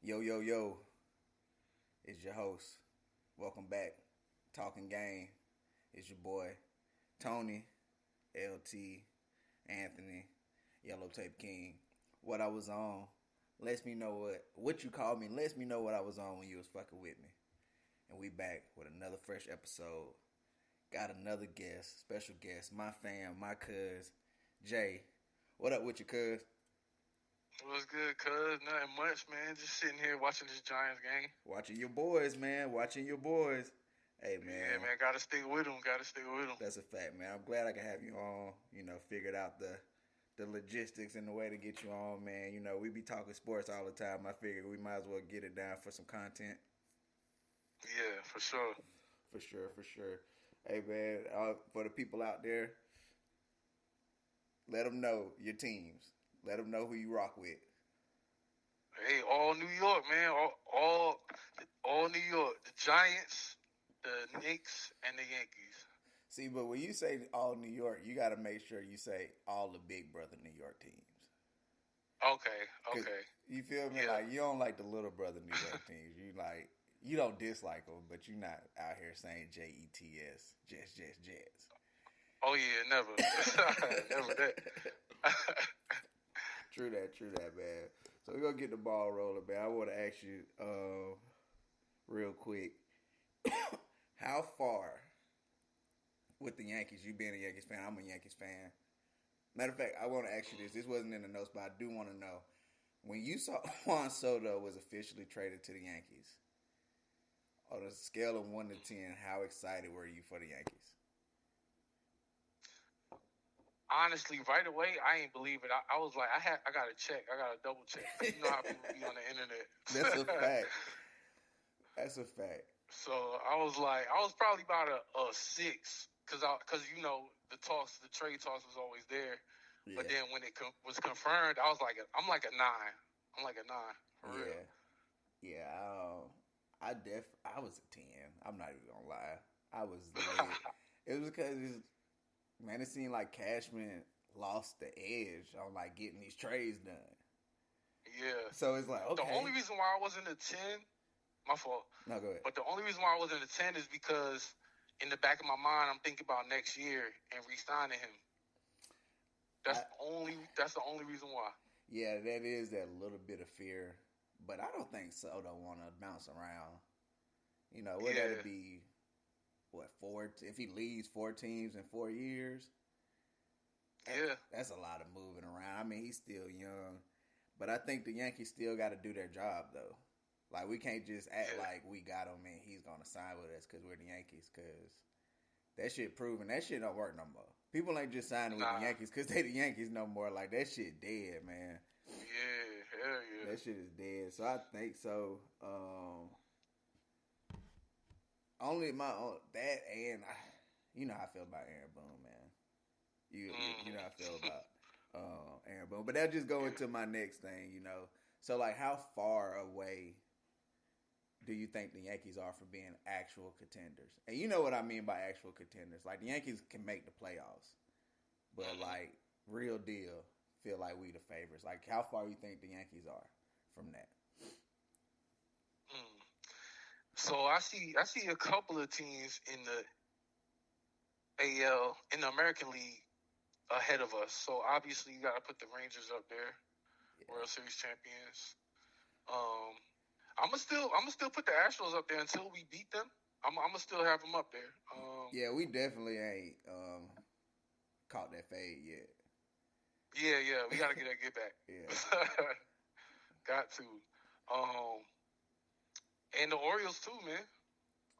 Yo, yo, yo, it's your host. Welcome back. Talking Game. It's your boy, Tony, LT, Anthony, Yellow Tape King. What I was on lets me know what you called me, lets me know what I was on when you was fucking with me. And we back with another fresh episode. Got another guest, special guest, my fam, my cuz, Jay. What up with you, cuz? What's good, cuz? Nothing much, man. Just sitting here watching this Giants game. Watching your boys, man. Watching your boys. Hey, Yeah, man. man. Gotta stick with them. Gotta stick with them. That's a fact, man. I'm glad I can have you on. Figured out the logistics and the way to get you on, man. We be talking sports all the time. I figured we might as well get it down for some content. Yeah, for sure. For sure, for sure. Hey, man, for the people out there, let them know your teams. Let them know who you rock with. Hey, all New York, man. All New York. The Giants, the Knicks, and the Yankees. See, but when you say all New York, you got to make sure you say all the big brother New York teams. Okay. You feel me? Yeah. Like, you don't like the little brother New York teams. You don't dislike them, but you're not out here saying Jets, Jets. Oh, yeah, never. Never that. True that, man. So we're going to get the ball rolling, man. I want to ask you real quick, how far with the Yankees, you being a Yankees fan, I'm a Yankees fan. Matter of fact, I want to ask you this. This wasn't in the notes, but I do want to know. When you saw Juan Soto was officially traded to the Yankees, on a scale of 1 to 10, how excited were you for the Yankees? Honestly, right away, I ain't believe it. I was like, I got to check. I got to double check. You know how people be on the internet. That's a fact. That's a fact. So I was probably about a 6, because the trade talks was always there. Yeah. But then when it was confirmed, I'm like a 9. I'm like a 9 for real. Yeah. I was a 10. I'm not even gonna lie. I was late. It was because it seemed like Cashman lost the edge on like getting these trades done. Yeah. So it's like, okay. The only reason why I wasn't a 10, my fault. No, go ahead. But the only reason why I wasn't a 10 is because in the back of my mind, I'm thinking about next year and re-signing him. That's the only reason why. Yeah, that is that little bit of fear. But I don't think Soto want to bounce around. That'd be, 4? If he leads 4 teams in 4 years, that's a lot of moving around. I mean, he's still young. But I think the Yankees still got to do their job, though. Like, we can't just act like we got him and he's going to sign with us because we're the Yankees, because that shit proven. That shit don't work no more. People ain't just signing with the Yankees because they the Yankees no more. Like, that shit dead, man. Yeah, hell yeah. That shit is dead. So I think so. Only that, and how I feel about Aaron Boone, man. You know how I feel about Aaron Boone. But that'll just go into my next thing, So, like, how far away do you think the Yankees are from being actual contenders? And you know what I mean by actual contenders. Like, the Yankees can make the playoffs. But, like, real deal, feel like we the favorites. Like, how far you think the Yankees are from that? So I see a couple of teams in the AL, in the American League, ahead of us. So obviously you got to put the Rangers up there, World Series champions. I'm gonna still put the Astros up there until we beat them. I'm gonna still have them up there. Yeah, we definitely ain't caught that fade yet. Yeah, we gotta get back. Yeah, got to. And the Orioles too, man.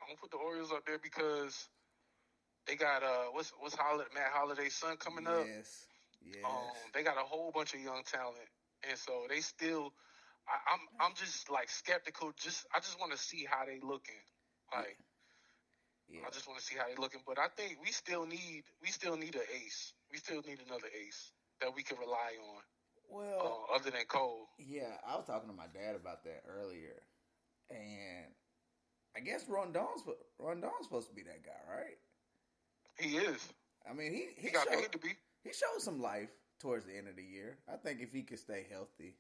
I'm gonna put the Orioles up there because they got what's Matt Holliday's son coming up. Yes. They got a whole bunch of young talent, and so they still. I'm just like skeptical. I just want to see how they looking. Like, I just want to see how they looking. But I think we still need an ace. We still need another ace that we can rely on. Well, other than Cole. Yeah, I was talking to my dad about that earlier, and I guess Rondon's supposed to be that guy, right? He is. I mean, he got showed, paid to be. He showed some life towards the end of the year. I think if he could stay healthy,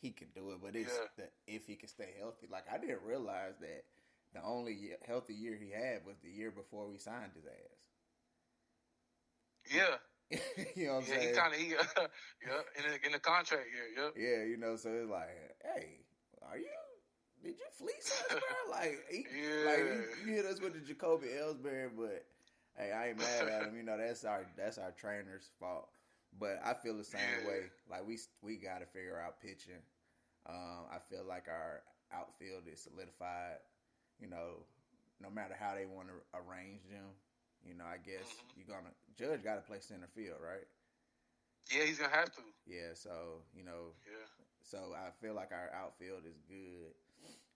he can do it. But it's if he can stay healthy. Like I didn't realize that the only healthy year he had was the year before we signed his ass. Yeah. You know what I'm saying? In the contract year, Yeah, you know, so it's like, hey, did you fleece us, bro? Like, you hit us with the Jacoby Ellsbury, but hey, I ain't mad at him. You know, that's our trainer's fault. But I feel the same way. Like we got to figure out pitching. I feel like our outfield is solidified. You know, no matter how they want to arrange them. You know, I guess Judge got to play center field, right? Yeah, he's gonna have to. Yeah, so you know, so I feel like our outfield is good.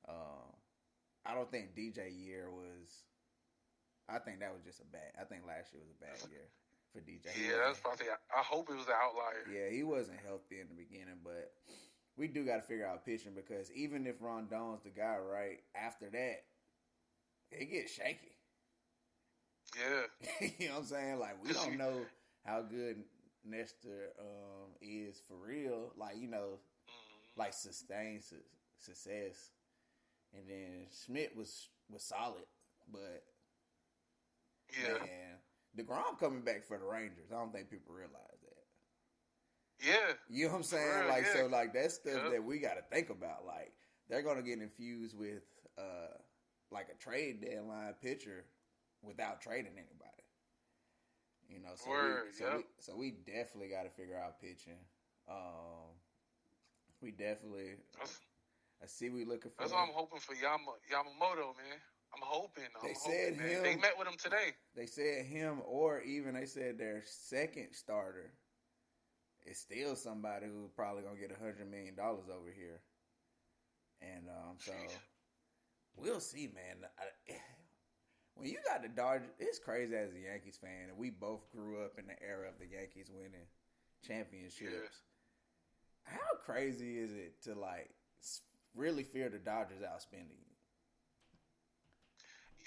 I don't think DJ year was. I think that was just a bad. I think last year was a bad year for DJ. Yeah, that's probably. I hope it was an outlier. Yeah, he wasn't healthy in the beginning, but we do got to figure out pitching because even if Rondon's the guy, right after that, it gets shaky. Yeah. You know what I'm saying? Like, we don't know how good Nestor is for real. Like, you know, like sustained success. And then Schmidt was solid. But, man, DeGrom coming back for the Rangers. I don't think people realize that. Yeah. You know what I'm saying? Like, so, like, that's stuff that we got to think about. Like, they're going to get infused with, like, a trade deadline pitcher without trading anybody, you know. So we definitely got to figure out pitching. We definitely. I see we looking for. That's what I'm hoping for Yamamoto, man. I'm hoping. Him. They met with him today. They said him, or even they said their second starter is still somebody who's probably gonna get $100 million over here, and so we'll see, man. When you got the Dodgers, it's crazy as a Yankees fan, and we both grew up in the era of the Yankees winning championships. Yeah. How crazy is it to like really fear the Dodgers outspending you?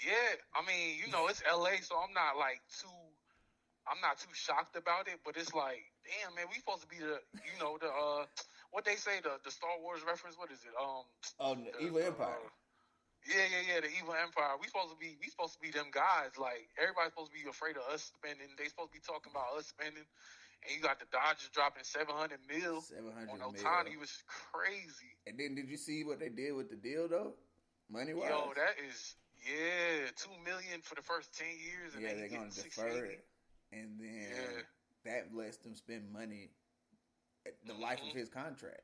Yeah, I mean, you know, it's LA, so I'm not too shocked about it, but it's like, damn, man, we supposed to be the what they say, the Star Wars reference, what is it? The Evil Empire. Yeah, the Evil Empire. We supposed to be them guys. Like, everybody's supposed to be afraid of us spending. They supposed to be talking about us spending. And you got the Dodgers dropping $700 million on Ohtani. It was crazy. And then did you see what they did with the deal though? Money-wise? Yo, that is $2 million for the first 10 years. And they're gonna defer it, and then that lets them spend money at the life of his contract.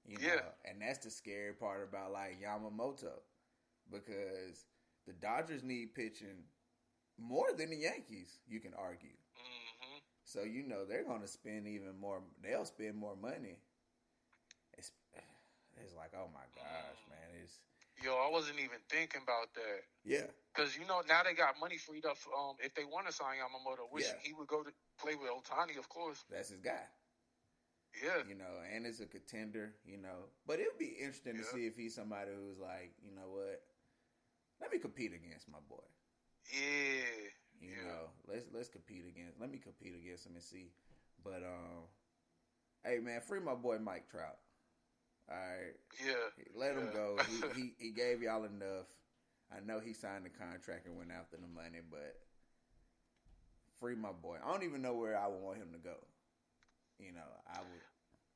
You know, and that's the scary part about like Yamamoto. Because the Dodgers need pitching more than the Yankees, you can argue. Mm-hmm. So, you know, they're going to spend even more. They'll spend more money. It's like, oh, my gosh, man. Yo, I wasn't even thinking about that. Yeah. Because, you know, now they got money freed up. If they want to sign Yamamoto, which he would go to play with Ohtani, of course. That's his guy. Yeah. You know, and it's a contender, you know. But it'll be interesting to see if he's somebody who's like, you know what? Let me compete against my boy. Yeah. You know, let's compete against. Let me compete against him and see. But hey man, free my boy Mike Trout. All right. Yeah. Let him go. He gave y'all enough. I know he signed the contract and went after the money, but free my boy. I don't even know where I would want him to go. You know,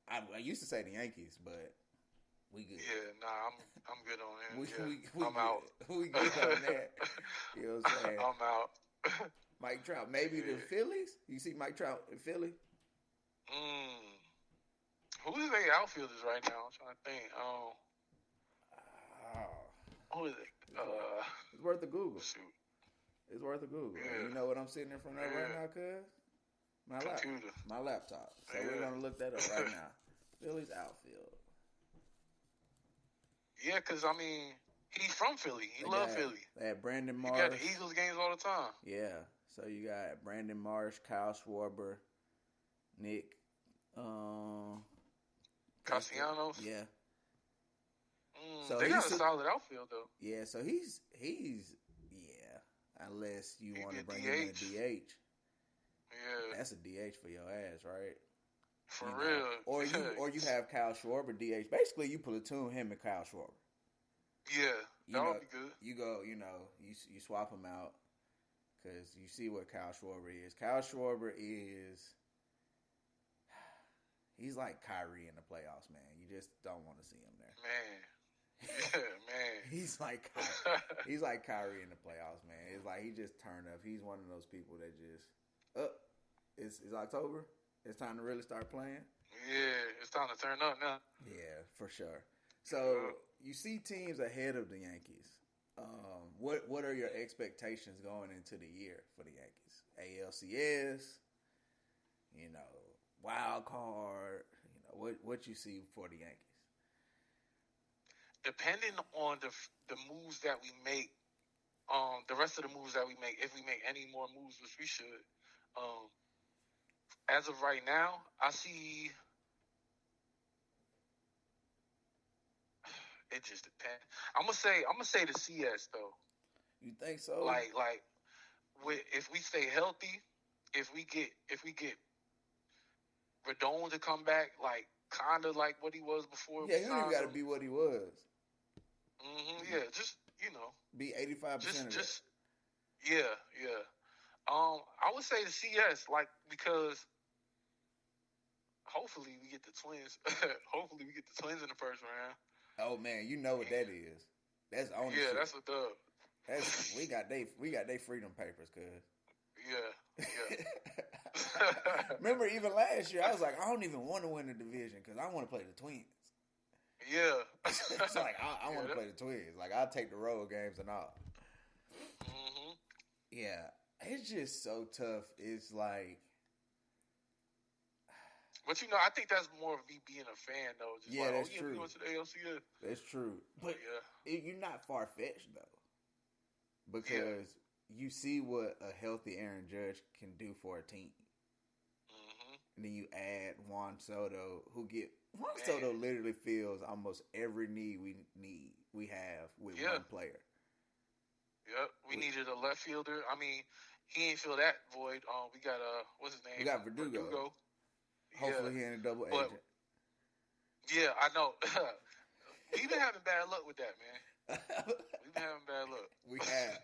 I used to say the Yankees, but we good. Yeah, nah, I'm good on him. I'm good. out. We good on that. You know what I'm saying? I'm out. Mike Trout, maybe the Phillies. You see Mike Trout in Philly? Who is their outfielders right now? I'm trying to think. Who is it? It's worth a Google. Shoot. It's worth a Google. Yeah. You know what I'm sitting in front of right now, cuz? My laptop. So we're gonna look that up right now. Phillies outfield. Yeah, because I mean, he's from Philly. He loves Philly. They had Brandon Marsh. You got the Eagles games all the time. Yeah. So you got Brandon Marsh, Kyle Schwarber, Nick Castellanos. Yeah. So they got a solid outfield though. Yeah, so he's unless you want to bring him in a DH. Yeah. That's a DH for your ass, right? For real. Or you have Kyle Schwarber DH. Basically, you platoon him and Kyle Schwarber. Yeah, that would be good. You go, you swap them out because you see what Kyle Schwarber is. Kyle Schwarber he's like Kyrie in the playoffs, man. You just don't want to see him there. Man. Yeah, man. He's like Kyrie in the playoffs, man. It's like he just turned up. He's one of those people that just it's October. It's time to really start playing. Yeah, it's time to turn up now. Yeah, for sure. So you see teams ahead of the Yankees. What are your expectations going into the year for the Yankees? ALCS, wild card. What you see for the Yankees? Depending on the moves that we make, the rest of the moves that we make, if we make any more moves, which we should, as of right now, I see. It just depends. I'm gonna say the CS though. You think so? Like, if we stay healthy, if we get Rodon to come back, like kind of like what he was before. Yeah, he don't even got to be what he was. Yeah, just be 85%. Just yeah. I would say the CS, like, because hopefully we get the Twins. Hopefully we get the Twins in the first round. Oh man, you know what that is. That's ownership. Yeah, that's a dub. We got they freedom papers, cuz. Yeah. Remember, even last year, I was like, I don't even want to win the division because I want to play the Twins. Yeah. It's like, I want to play the Twins. Like, I'll take the road games and all. Mm-hmm. Yeah. It's just so tough. It's like... But, I think that's more of me being a fan, though. Just that's true. We went to the ALCS. That's true. But you're not far-fetched, though. Because you see what a healthy Aaron Judge can do for a team. Mm-hmm. And then you add Juan Soto, Juan Soto literally fills almost every need we have with one player. Yep, we needed a left fielder. I mean, he ain't fill that void. We got what's his name? We got Verdugo. Hopefully he ain't a double agent. Yeah, I know. We've been having bad luck with that, man. We've been having bad luck. We have.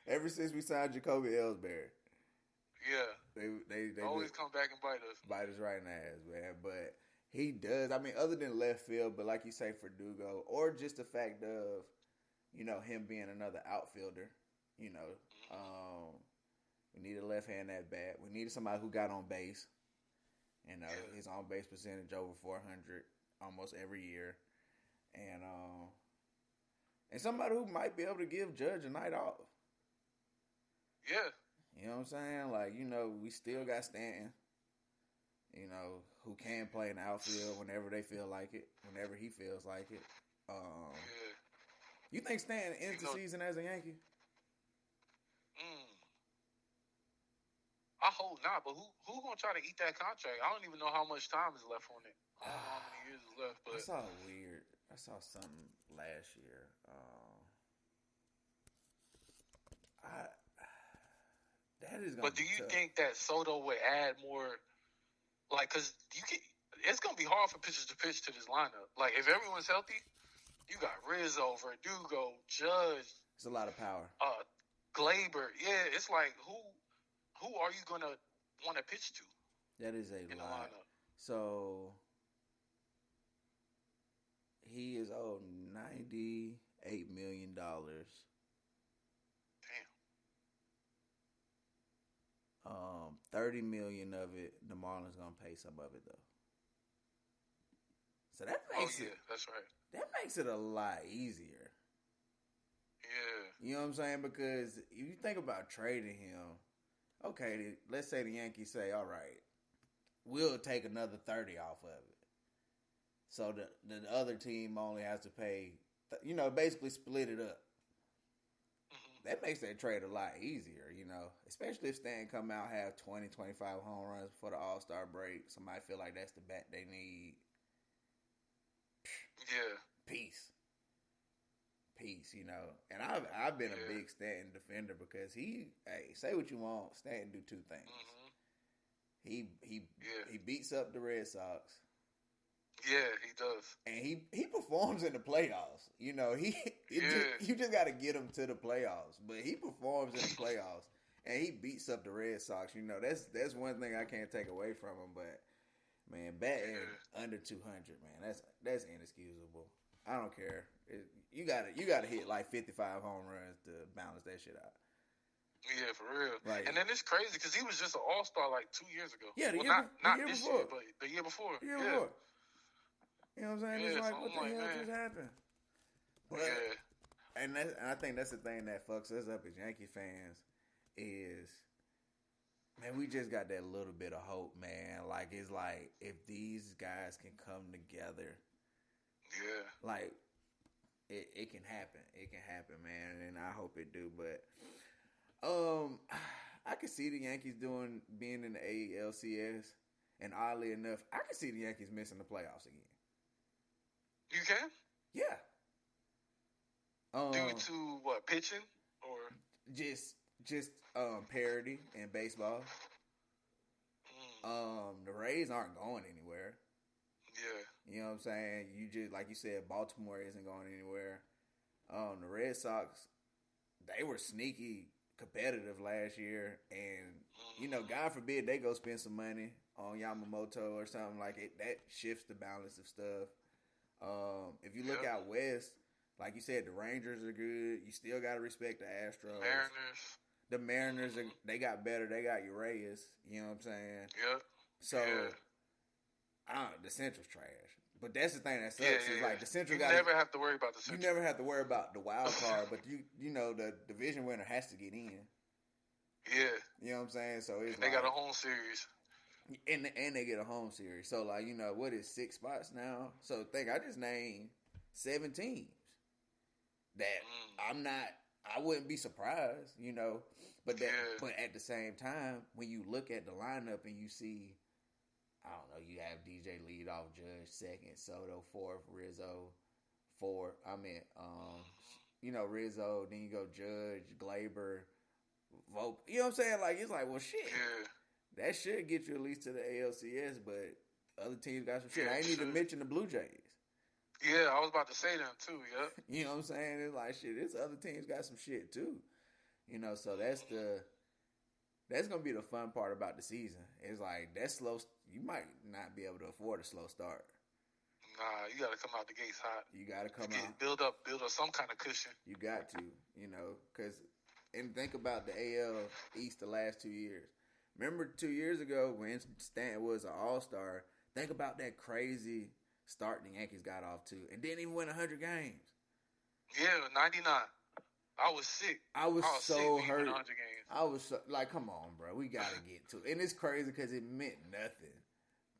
Ever since we signed Jacoby Ellsbury. Yeah. They always come back and bite us. Bite us right in the ass, man. But he does. I mean, other than left field, but like you say, Verdugo, or just the fact of, him being another outfielder, we need a left hand at bat. We needed somebody who got on base. His on base percentage over 400 almost every year. And somebody who might be able to give Judge a night off. Yeah. You know what I'm saying? Like, we still got Stanton, who can play in the outfield whenever they feel like it, whenever he feels like it. You think Stanton ends the season as a Yankee? I hope not, but who gonna try to eat that contract? I don't even know how much time is left on it. I don't know how many years is left, but I saw something last year. That is gonna But do you think that Soto would add more? Like, cause it's gonna be hard for pitchers to pitch to this lineup. Like, if everyone's healthy, you got Rizzo, Verdugo, Judge. It's a lot of power. Glaber. Yeah, it's like who are you gonna want to pitch to? That is a lot. So he is owed $98 million. Damn. $30 million of it, the Marlins gonna pay some of it though. So that makes that's right. That makes it a lot easier. Yeah. You know what I'm saying? Because if you think about trading him, okay, let's say the Yankees say, all right, we'll take another 30 off of it. So the other team only has to pay, basically split it up. That makes that trade a lot easier, especially if Stan come out, have 20, 25 home runs before the All-Star break. Somebody feel like that's the bat they need. Yeah. Peace. And I've been a big Stanton defender because say what you want, Stanton do two things. Yeah. He beats up the Red Sox. Yeah, he does. And he performs in the playoffs. You know, you just got to get him to the playoffs. But he performs in the playoffs, and he beats up the Red Sox. You know, that's one thing I can't take away from him. But man, batting under 200, man, that's inexcusable. I don't care. You gotta hit like 55 home runs to balance that shit out. Yeah, for real. Like, and then it's crazy because he was just an all-star like 2 years ago. Yeah, not this year, but the year before. Before. You know what I'm saying? Yeah, it's like, so what the hell just happened? But, and I think that's the thing that fucks us up as Yankee fans is, man, we just got that little bit of hope, man. Like, it's like, if these guys can come together, like, it can happen. It can happen, man, and I hope it do. But, I could see the Yankees being in the ALCS, and oddly enough, I could see the Yankees missing the playoffs again. You can? Yeah. Due to what, pitching or just parity in baseball. The Rays aren't going anywhere. Yeah. You know what I'm saying? You just, like you said, Baltimore isn't going anywhere. The Red Sox, they were sneaky competitive last year, and you know, God forbid they go spend some money on Yamamoto or something like it. That shifts the balance of stuff. If you look out west, like you said, the Rangers are good. You still got to respect the Astros. The Mariners, they got better. They got Urias. You know what I'm saying? Yep. So, the Central's trash. But that's the thing that sucks. Is like the Central. You never have to worry about the Central. You never have to worry about the wild card, but you know the division winner has to get in. Yeah. You know what I'm saying? So it's they got a home series. And they get a home series. So, like, you know, what is 6 spots now? So, I just named 7 teams that I wouldn't be surprised, you know. But at the same time, when you look at the lineup and you see, I don't know, you have DJ lead off, Judge second, Soto fourth, Rizzo fourth. You know, Rizzo, then you go Judge, Glaber, Vogt. You know what I'm saying? Like, it's like, well, shit. Yeah. That should get you at least to the ALCS, but other teams got some shit. I ain't even mention the Blue Jays. Yeah, I was about to say them too, yep. You know what I'm saying? It's like, shit, this other teams got some shit too. You know, so that's going to be the fun part about the season. It's like, that slow, you might not be able to afford a slow start. Nah, you got to come out the gates hot. You got to come out. Build up some kind of cushion. You got to, you know, and think about the AL East the last 2 years. Remember 2 years ago when Stanton was an all-star, think about that crazy start the Yankees got off to and didn't even win 100 games. Yeah, 99. I was sick. I was so hurt. 100 games. I was so, like, come on, bro. We got to get to it. And it's crazy because it meant nothing.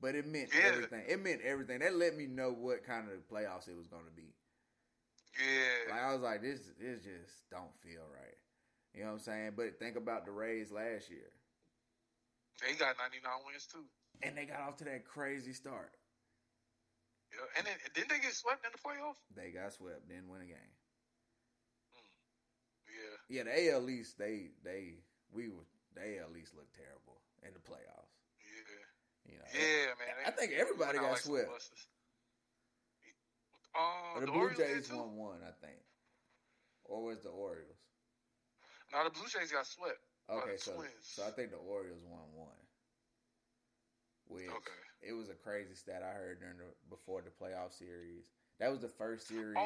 But it meant everything. It meant everything. That let me know what kind of playoffs it was going to be. Yeah. Like, I was like, this just don't feel right. You know what I'm saying? But think about the Rays last year. They got 99 wins, too. And they got off to that crazy start. Yeah. And then, didn't they get swept in the playoffs? They got swept. Didn't win a game. Yeah. Yeah, the AL East, the AL East looked terrible in the playoffs. Yeah. You know, yeah, man. I think everybody got swept. The Blue Jays won one, I think. Or was the Orioles? No, the Blue Jays got swept. Okay, so I think the Orioles won one. Which it was a crazy stat I heard before the playoff series. That was the first series.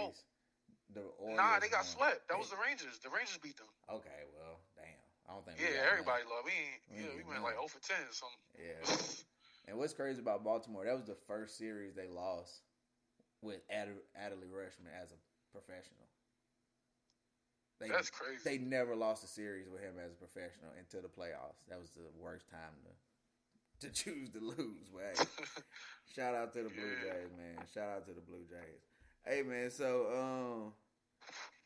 The Orioles they got won. swept. That was the Rangers. The Rangers beat them. Okay, well, damn. I don't think. Yeah, everybody loved. We went like 0 for 10 or something. Yeah. And what's crazy about Baltimore? That was the first series they lost with Adley Rutschman as a professional. That's crazy. They never lost a series with him as a professional until the playoffs. That was the worst time to choose to lose. But hey, shout out to the Blue Jays, man. Shout out to the Blue Jays. Hey, man, so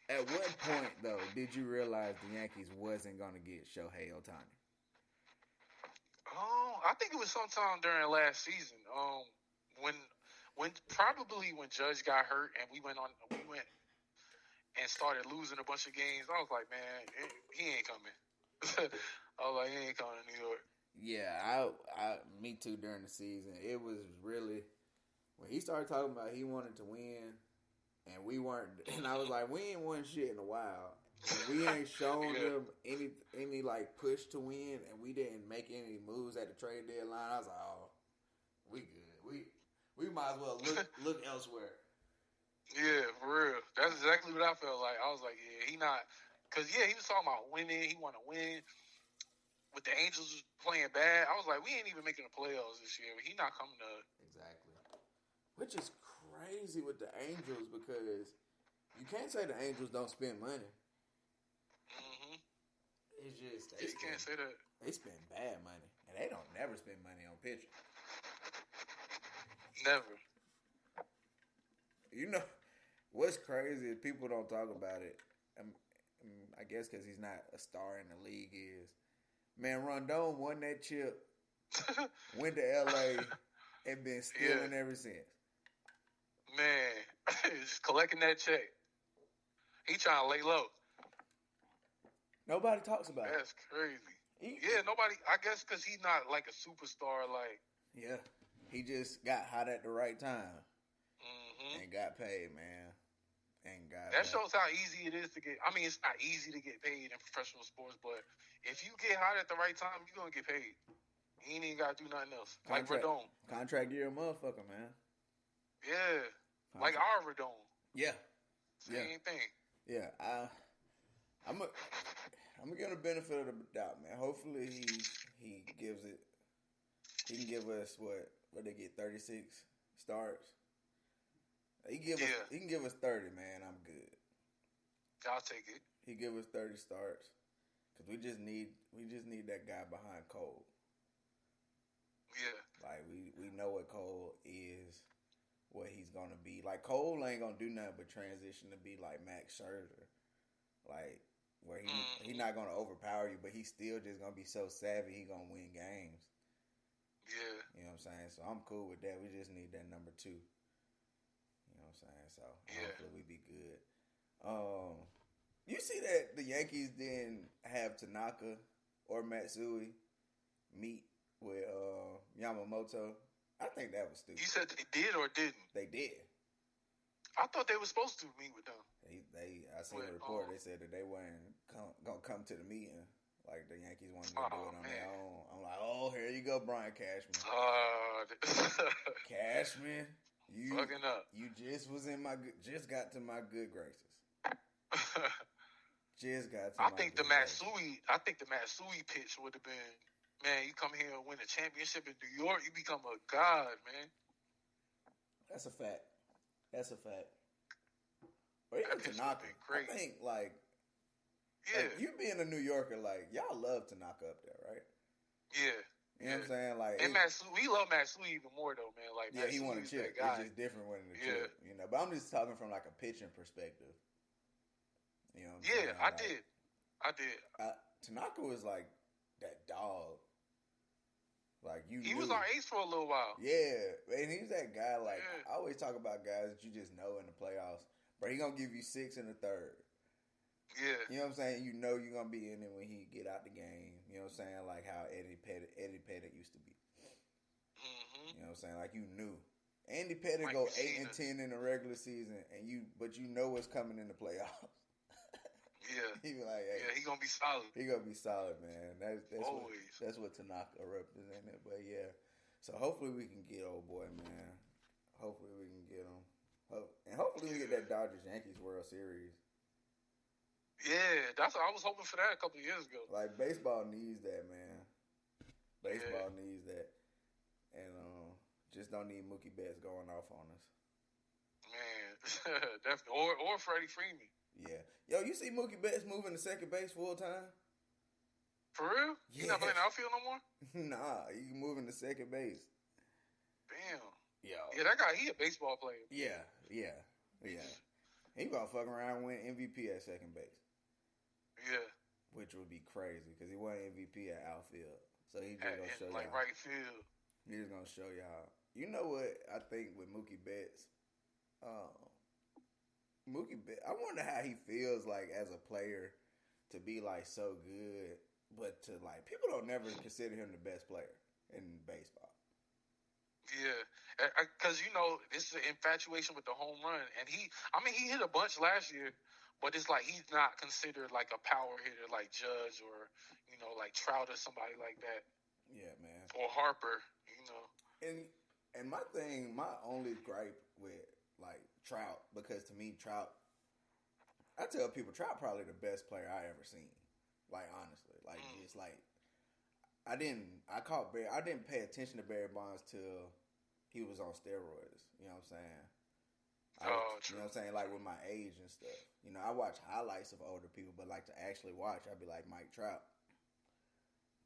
at what point, though, did you realize the Yankees wasn't going to get Shohei Ohtani? I think it was sometime during last season. When Judge got hurt and we went and started losing a bunch of games, I was like, man, he ain't coming. I was like, he ain't coming to New York. Yeah, me too. During the season, it was really when he started talking about he wanted to win, and we weren't. And I was like, we ain't won shit in a while, and we ain't shown Yeah. them any like push to win, and we didn't make any moves at the trade deadline. I was like, oh, we good. We might as well look elsewhere. Yeah, for real. That's exactly what I felt like. I was like, yeah, he not, cause yeah, he was talking about winning. He want to win. With the Angels playing bad, I was like, we ain't even making the playoffs this year. He not coming to. Exactly. Which is crazy with the Angels because you can't say the Angels don't spend money. Mm-hmm. It's just you can't say that. They spend bad money, and they don't never spend money on pitching. Never. You know what's crazy is people don't talk about it. I guess because he's not a star in the league. Is man Rondon won that chip, went to LA, and been stealing ever since. Man, just collecting that check. He trying to lay low. Nobody talks about That's crazy. Yeah, nobody. I guess because he's not like a superstar. Like yeah, he just got hot at the right time and mm-hmm. got paid, man. And got that shows how easy it is to get. I mean, it's not easy to get paid in professional sports, but if you get hot at the right time, you're gonna get paid. You ain't even gotta do nothing else. Like Rodon. Contract year, motherfucker, man. Yeah, like our Rodon. Yeah, same thing. Yeah, I'm gonna give him the benefit of the doubt, man. Hopefully he gives it. He can give us what they get 36 starts. He can give us 30, man. I'm good. I'll take it. He give us 30 starts because we just need that guy behind Cole. Yeah, like we know what Cole is, what he's gonna be. Like Cole ain't gonna do nothing but transition to be like Max Scherzer, like where he not gonna overpower you, but he's still just gonna be so savvy he gonna win games. Yeah, you know what I'm saying. So I'm cool with that. We just need that number 2. You know what I'm saying? So hopefully we be good. You see that the Yankees didn't have Tanaka or Matsui meet with Yamamoto? I think that was stupid. You said they did or didn't? They did. I thought they were supposed to meet with them. I seen a report. They said that they weren't gonna come to the meeting. Like the Yankees wanted to do it on their own. I'm like, oh, here you go, Brian Cashman. Cashman, you fucking up. You just got to my good graces. I think the Matsui pitch would have been, man, you come here and win a championship in New York, you become a god, man. That's a fact. Or even Tanaka. I think like you being a New Yorker, like y'all love Tanaka up there, right? Yeah. You know what I'm saying? Like, and Matsui, we love Matsui even more though, man. Like, yeah, he won a chip. It's just different winning the chip, you know. But I'm just talking from like a pitching perspective. You know what I'm saying? I did. Tanaka was like that dog. Like he was our ace for a little while. Yeah, and he's that guy. Like I always talk about guys that you just know in the playoffs, but he gonna give you 6 in the third. Yeah, you know what I'm saying. You know you're gonna be in it when he get out the game. You know what I'm saying, like how Eddie Pettit used to be. Mm-hmm. You know what I'm saying, like you knew Andy Pettit go 8-10 in the regular season, but you know what's coming in the playoffs. Yeah, he be like, hey, he gonna be solid. He gonna be solid, man. That's always. That's what Tanaka represented. But yeah, so hopefully we can get old boy, man. Hopefully we can get him, and hopefully we get that Dodgers Yankees World Series. Yeah, that's what I was hoping for that a couple of years ago. Like baseball needs that, man. Baseball needs that, and just don't need Mookie Betts going off on us. Man, definitely, or Freddie Freeman. Yeah. Yo, you see Mookie Betts moving to second base full time? For real? Yeah. He's not playing outfield no more? Nah, he moving to second base. Damn. Yo. Yeah, that guy, he a baseball player. Yeah. He gonna fuck around and win MVP at second base. Yeah. Which would be crazy because he won MVP at outfield. So he just gonna show like y'all. Right field. He's gonna show y'all. You know what I think with Mookie Betts? I wonder how he feels like as a player to be like so good but to like people don't never consider him the best player in baseball. Yeah, because it's an infatuation with the home run, and he hit a bunch last year, but it's like he's not considered like a power hitter like Judge or like Trout or somebody like that. Yeah, man. Or Harper. And my only gripe with like Trout, because to me Trout, I tell people Trout probably the best player I ever seen. Like honestly, like it's like I didn't pay attention to Barry Bonds till he was on steroids. You know what I'm saying? True. You know what I'm saying? Like with my age and stuff. I watch highlights of older people, but like to actually watch, I'd be like Mike Trout.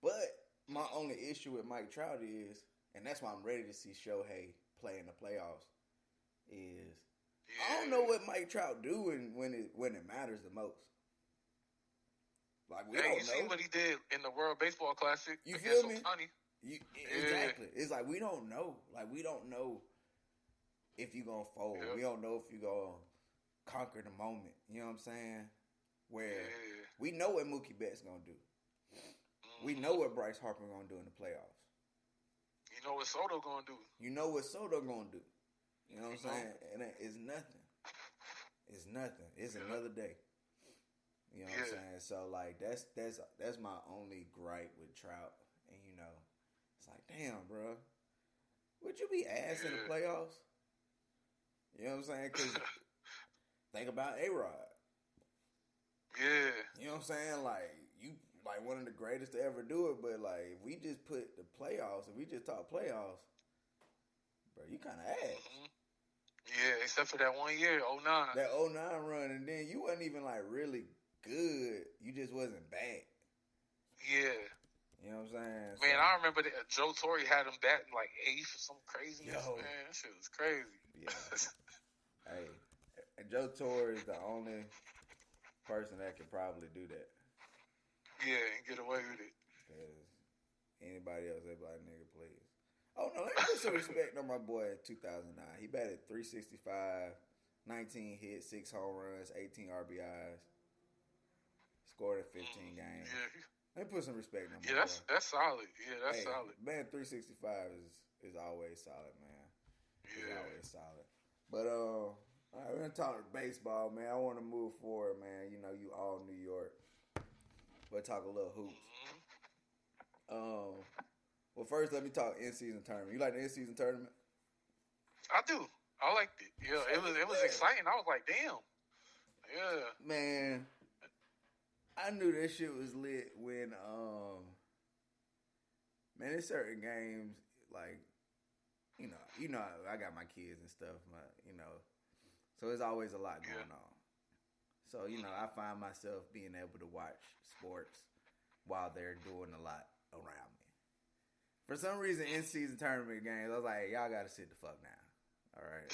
But my only issue with Mike Trout is, and that's why I'm ready to see Shohei play in the playoffs, is I don't know what Mike Trout do when it matters the most. Like we don't know. You see what he did in the World Baseball Classic? You feel me? Exactly. It's like we don't know. Like we don't know if you gonna fold. Yeah. We don't know if you gonna conquer the moment. You know what I'm saying? Where we know what Mookie Betts gonna do. We know what Bryce Harper gonna do in the playoffs. You know what Soto gonna do. You know what Soto gonna do. You know what I'm saying? And it's nothing. It's nothing. It's another day. You know what I'm saying? So like that's my only gripe with Trout. And it's like, damn, bro, would you be ass in the playoffs? You know what I'm saying? Because think about A-Rod. Yeah. You know what I'm saying? Like you. Like one of the greatest to ever do it, but like if we just put the playoffs, if we just talk playoffs, bro, you kind of ass. Mm-hmm. Yeah, except for that 1 year, 09. That 09 run, and then you wasn't even like really good. You just wasn't bad. Yeah. You know what I'm saying? Man, I remember that Joe Torre had him batting like 8th or some craziness. Man, that shit was crazy. Yeah. Hey, and Joe Torre is the only person that could probably do that. Yeah, and get away with it. Because anybody else, they be like, nigga, please. Oh, no, let me put some respect on my boy in 2009. He batted .365, 19 hits, 6 home runs, 18 RBIs. Scored in 15 games. Yeah. Let me put some respect on my boy. That's solid. Yeah, that's solid. Man, 365 is always solid, man. Yeah. It's always solid. But, all right, we're going to talk baseball, man. I want to move forward, man. You all New York. We'll talk a little hoops. Well, first, let me talk in-season tournament. You like the in-season tournament? I do. I liked it. Yeah, it was exciting. I was like, damn. Yeah. Man, I knew this shit was lit when, man, there's certain games, like, I got my kids and stuff, so there's always a lot going on. So, I find myself being able to watch sports while they're doing a lot around me. For some reason, in-season tournament games, I was like, y'all got to sit the fuck down. All right?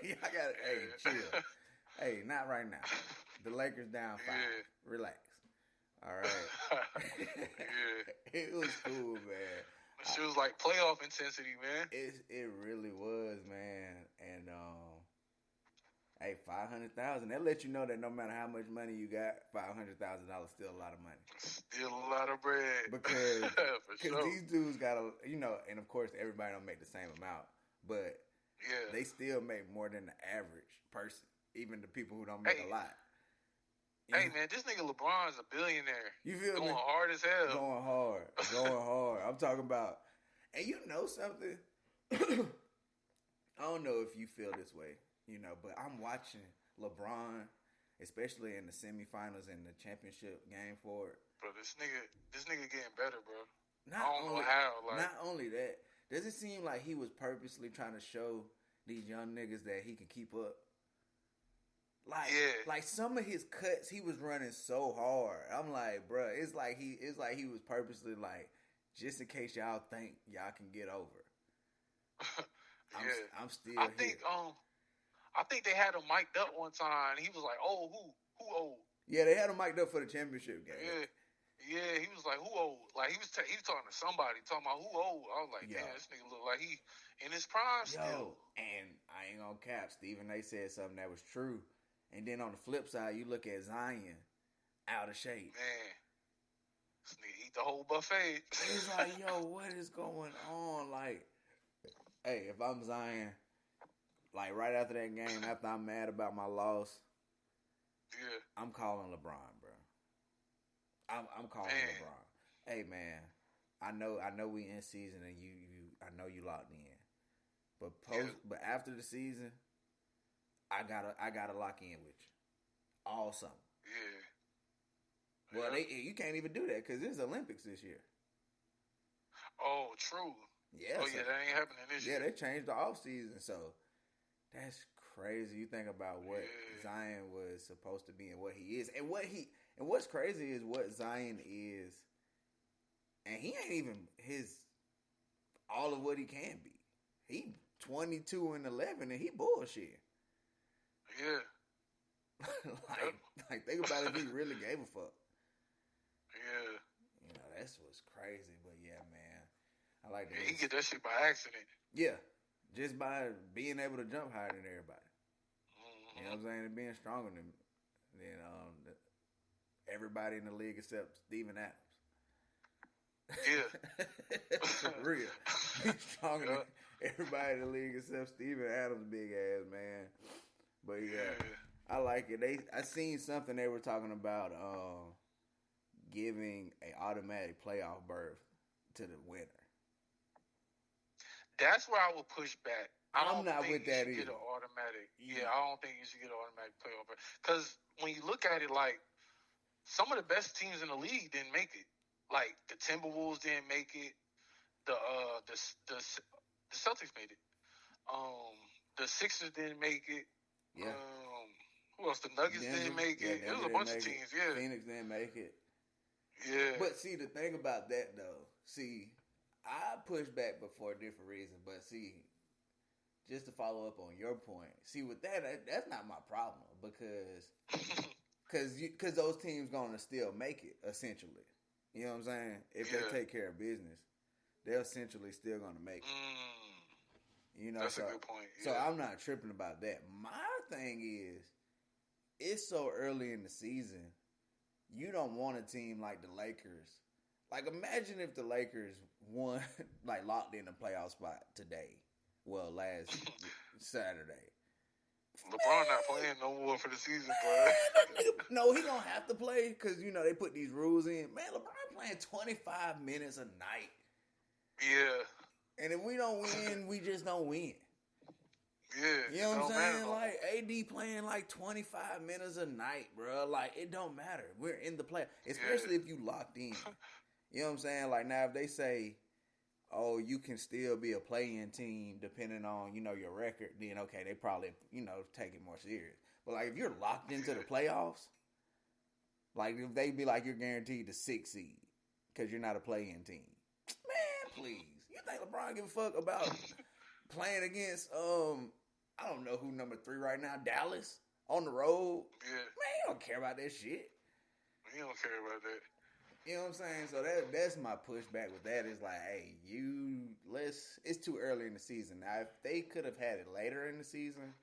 Y'all got to, chill. Hey, not right now. The Lakers down 5. Yeah. Relax. All right? It was cool, man. She was like playoff intensity, man. It really was, man. And, hey, $500,000. That lets you know that no matter how much money you got, $500,000 still a lot of money. Still a lot of bread. Because sure. These dudes got and of course everybody don't make the same amount, but they still make more than the average person, even the people who don't make a lot. Hey, man, this nigga LeBron's a billionaire. You feel going me? Hard as hell. Going hard. I'm talking about, and you know something? I don't know if you feel this way. But I'm watching LeBron, especially in the semifinals and the championship game for it. Bro, this nigga getting better, bro. I don't know how. Like, not only that, does it seem like he was purposely trying to show these young niggas that he can keep up? Like some of his cuts, he was running so hard. I'm like, bro, it's like he was purposely like, just in case y'all think y'all can get over. I'm still here. I think they had him mic'd up one time. He was like, "Oh, who old?" Yeah, they had him mic'd up for the championship game. Yeah. He was like, "Who old?" Like he was talking to somebody, talking about who old. I was like, "Damn, this nigga look like he in his prime still." And I ain't gonna cap. Stephen A. said something that was true. And then on the flip side, you look at Zion, out of shape. Man, This nigga eat the whole buffet. It's like, yo, what is going on? Like, hey, if I'm Zion, like right after that game, after I'm mad about my loss, yeah, I'm calling LeBron, bro. I'm calling LeBron. Hey, man, I know we in season and I know you locked in, but after the season, I gotta lock in with you all summer. Yeah. Well, you can't even do that because it's Olympics this year. Oh, true. Yeah. Oh, yeah, that ain't happening this year. Yeah, they changed the off season, so that's crazy. You think about what Zion was supposed to be and what he is, and what's crazy is what Zion is, and he ain't even all of what he can be. He 22 and 11, and he bullshit. Yeah. like think about if he really gave a fuck. Yeah. You know, that's what's crazy. But yeah, man. I like that. He get that shit by accident. Yeah. Just by being able to jump higher than everybody. Mm-hmm. You know what I'm saying? And being stronger than everybody in the league except Steven Adams. Yeah. For real. He's stronger than everybody in the league except Steven Adams, big ass, man. But yeah. I like it. I seen something they were talking about giving an automatic playoff berth to the winner. That's where I would push back. I'm not with that either. Get an automatic. Yeah, I don't think you should get an automatic playoff berth because when you look at it, like some of the best teams in the league didn't make it. Like the Timberwolves didn't make it. The Celtics made it. The Sixers didn't make it. Yeah. Who else? The Nuggets didn't make it. It was a bunch of teams. Yeah. Phoenix didn't make it. Yeah. But see, the thing about that though, I push back for a different reason. But just to follow up on your point, with that's not my problem because those teams gonna still make it essentially. You know what I'm saying? If they take care of business, they're essentially still gonna make it. You know, that's a good point. Yeah. So I'm not tripping about that. My thing is, it's so early in the season, you don't want a team like the Lakers. Like, imagine if the Lakers won, like, locked in a playoff spot today. Well, last Saturday. LeBron not playing no more for the season, bro. No, he gonna have to play because, they put these rules in. Man, LeBron playing 25 minutes a night. Yeah. And if we don't win, we just don't win. Yeah. You know what I'm saying? Like, AD playing like 25 minutes a night, bro. Like, it don't matter. We're in the play. Especially if you locked in. You know what I'm saying? Like, now if they say, oh, you can still be a play-in team depending on, your record, then okay, they probably, take it more serious. But, like, if you're locked into the playoffs, like, if they be like you're guaranteed the 6th seed because you're not a play-in team. Man, please. You think LeBron give a fuck about playing against, I don't know who number 3 right now, Dallas, on the road? Yeah. Man, he don't care about that shit. He don't care about that. You know what I'm saying? So that's my pushback with that is like, hey, it's too early in the season. Now, if they could have had it later in the season,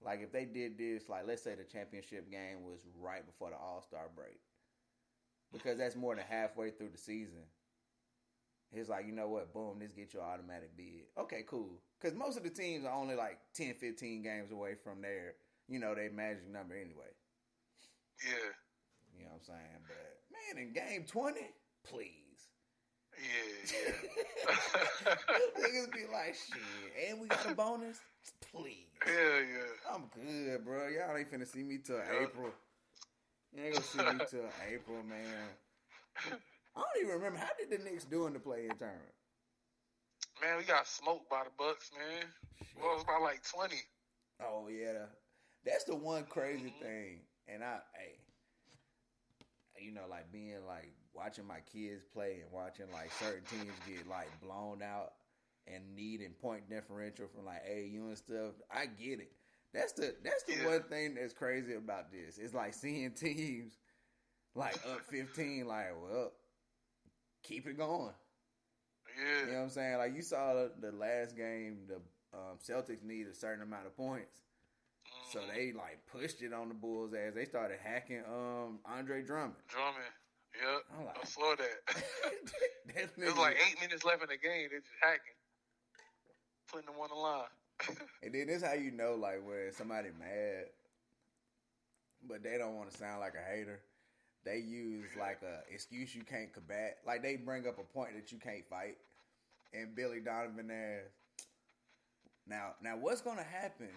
like if they did this, like let's say the championship game was right before the All-Star break, because that's more than halfway through the season. It's like, you know what? Boom, this gets you an automatic bid. Okay, cool. Because most of the teams are only like 10, 15 games away from their magic number anyway. Yeah. You know what I'm saying? But, man, in game 20, please. Yeah. Niggas be like, shit, and we got a bonus? Please. Yeah. I'm good, bro. Y'all ain't finna see me till April. You ain't gonna see me till April, man. I don't even remember. How did the Knicks do in the play-in tournament? Man, we got smoked by the Bucks, man. Well, it was by like 20. Oh, yeah. That's the one crazy thing. And like being like watching my kids play and watching like certain teams get like blown out and needing point differential from like AAU and stuff. I get it. That's the one thing that's crazy about this. It's like seeing teams like up 15, like, well, keep it going. Yeah. You know what I'm saying? Like you saw the last game, the Celtics need a certain amount of points. So they like pushed it on the Bulls as they started hacking Andre Drummond. Yep. I'm like, I saw that. that It was like 8 minutes left in the game. They just hacking, putting them on the line. And then this how you know, like, when somebody mad, but they don't want to sound like a hater. They use like a excuse you can't combat. Like they bring up a point that you can't fight, and Billy Donovan there. Now, what's gonna happen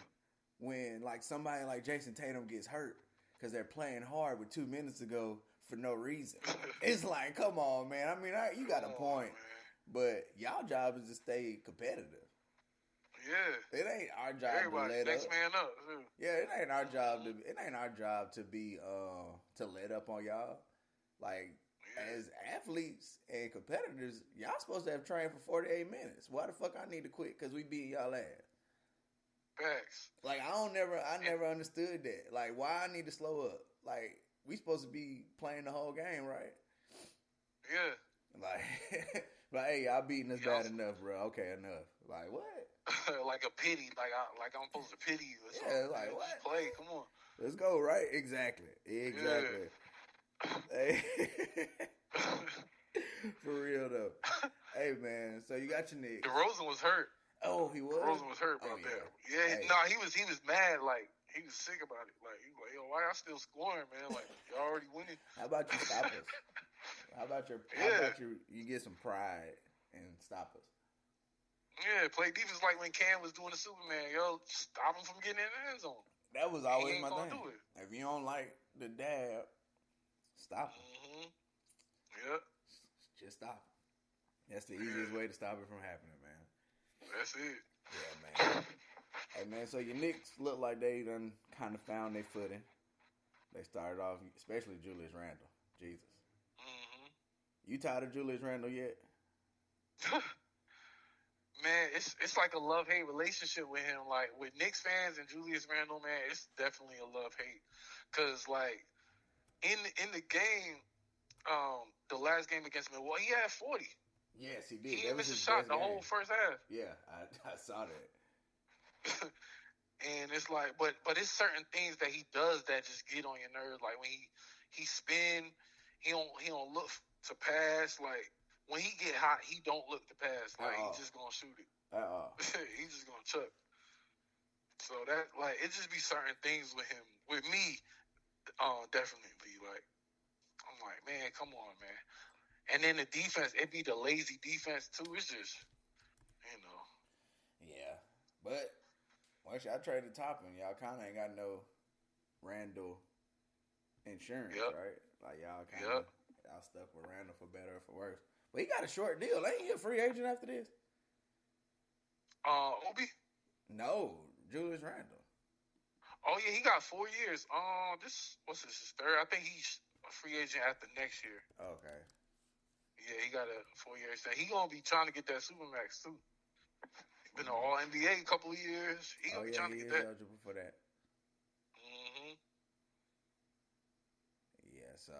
when like somebody like Jason Tatum gets hurt because they're playing hard with 2 minutes ago for no reason? It's like, come on, man. I mean, you got a point, but y'all job is to stay competitive. Yeah, it ain't our job everybody to let next up. man up. Too. Yeah, it ain't our job to. It ain't our job to be to let up on y'all. Like as athletes and competitors, y'all supposed to have trained for 48 minutes. Why the fuck I need to quit because we beat y'all ass? Facts. Like I never understood that. Like why I need to slow up? Like we supposed to be playing the whole game, right? Yeah. Like hey, y'all beating us bad enough, bro. Okay, enough. Like what? Like a pity, like I'm supposed to pity you or something. Yeah, like man. what? Just play, come on. Let's go, right? Exactly. Yeah. Hey. For real though. Hey man, so you got your Knicks. DeRozan was hurt. Oh, he was. DeRozan was hurt about that. Yeah, hey. no, he was mad. Like he was sick about it. Like he was like, yo, why y'all still scoring, man? Like y'all already winning. How about you stop us? How about you get some pride and stop us? Yeah, play defense like when Cam was doing the Superman. Yo, stop him from getting in the end zone. That was always my thing. Do it. If you don't like the dab, stop him. Mm-hmm. Yep. Just stop him. That's the easiest way to stop it from happening, man. That's it. Yeah, man. Hey, man, so your Knicks look like they done kind of found their footing. They started off, especially Julius Randle. Jesus. Mm-hmm. You tired of Julius Randle yet? Man, it's like a love-hate relationship with him. Like, with Knicks fans and Julius Randle, man, it's definitely a love-hate. Because, like, in the game, the last game against Milwaukee, he had 40. Yes, he did. He didn't miss a shot the whole first half. Yeah, I saw that. And it's like, but it's certain things that he does that just get on your nerves. Like when he spin, he don't look to pass. Like when he get hot, he don't look to pass. Like he's just gonna shoot it. He's just gonna chuck. So that like it just be certain things with him. With me, definitely. Like I'm like, man, come on, man. And then the defense, it be the lazy defense too. It's just, you know. Yeah, but once y'all traded Talkin, y'all kind of ain't got no Randall insurance, right? Like y'all kind of y'all stuck with Randall for better or for worse. But he got a short deal. Ain't he a free agent after this? Obi? No, Julius Randle. Oh yeah, he got 4 years. What's this? His third? I think he's a free agent after next year. Okay. Yeah, he got a 4 year extension. He gonna be trying to get that Supermax too. Been an All NBA a couple of years. He gonna be trying to get that. Eligible for that. Mm-hmm. Yeah, so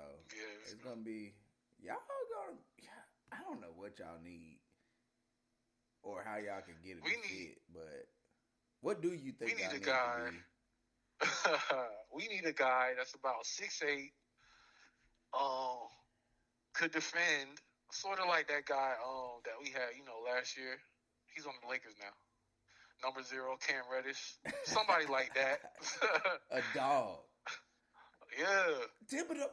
it's gonna be y'all gonna. I don't know what y'all need or how y'all can get it fit, but what do you think? We need a guy. We need a guy that's about 6'8". Could defend, sort of like that guy that we had, last year. He's on the Lakers now. Number 0, Cam Reddish. Somebody like that. A dog. Yeah. Thibodeau.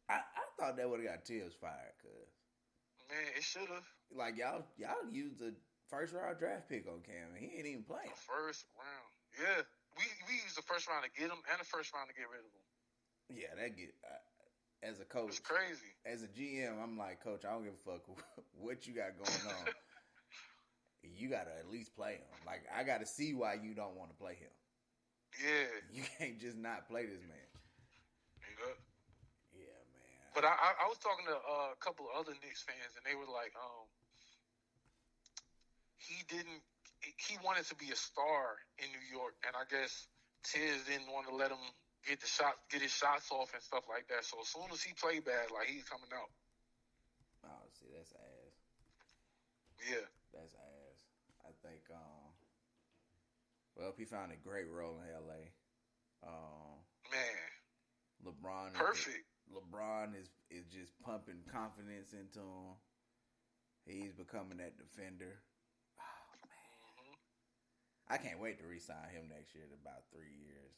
I thought that would have got Tibbs fired, cause man, it should have. Like y'all used a first round draft pick on Cam, and he ain't even playing. First round, yeah. We used the first round to get him, and the first round to get rid of him. Yeah, that get. As a coach, it's crazy. As a GM, I'm like, Coach, I don't give a fuck what you got going on. You gotta at least play him. Like, I gotta see why you don't want to play him. Yeah, you can't just not play this man. Yeah, man. But I was talking to a couple of other Knicks fans, and they were like, he wanted to be a star in New York, and I guess Tiz didn't want to let him get his shots off and stuff like that. So as soon as he played bad, like he's coming out. Oh, see, that's ass. Yeah, that's ass. I think. Well, he found a great role in LA. Man, LeBron. Perfect. LeBron is just pumping confidence into him. He's becoming that defender. Oh man, I can't wait to re-sign him next year in about 3 years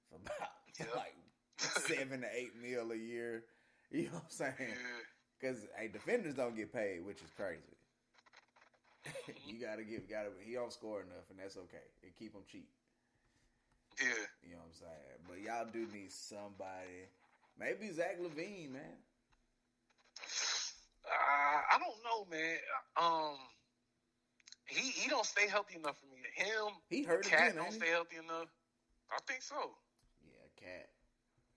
for about like 7 to 8 mil a year. You know what I'm saying? Because defenders don't get paid, which is crazy. You gotta he don't score enough, and that's okay. And keep him cheap. Yeah. You know what I'm saying? But y'all do need somebody. Maybe Zach LaVine, man. I don't know, man. He don't stay healthy enough for me. He hurt Cat again, don't stay healthy enough. I think so. Yeah, Cat.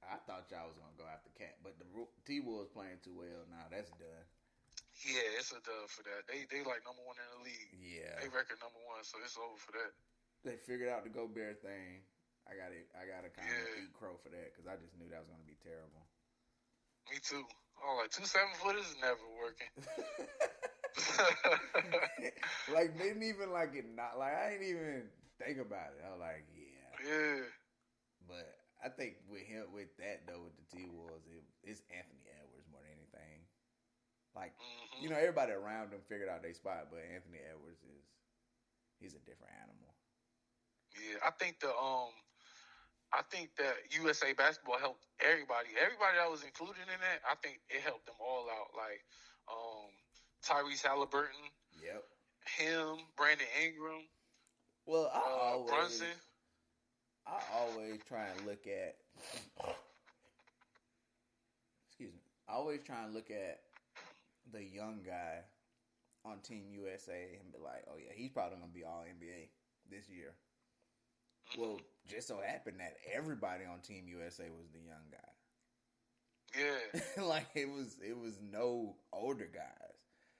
I thought y'all was gonna go after Cat, but the T-Wolves playing too well. Nah, that's done. Yeah, it's a dub for that. They like number 1 in the league. Yeah, they record number 1, so it's over for that. They figured out the Gobert thing. I gotta kind of eat crow for that because I just knew that was gonna be terrible. Me too. Oh, like 2 7-footers is never working. Like didn't even like it. Not like I didn't even think about it. I was like, yeah. But I think with that though, with the T-Wolves, it's Anthony Edwards more than anything. Like everybody around them figured out their spot, but Anthony Edwards he's a different animal. Yeah, I think that USA basketball helped everybody. Everybody that was included in that, I think it helped them all out. Like Tyrese Halliburton. Yep. Him, Brandon Ingram. Well, Brunson. I always try and look at. Excuse me. I always try and look at the young guy on Team USA and be like, "Oh yeah, he's probably gonna be All NBA this year." Well, just so happened that everybody on Team USA was the young guy. Yeah. Like it was no older guys.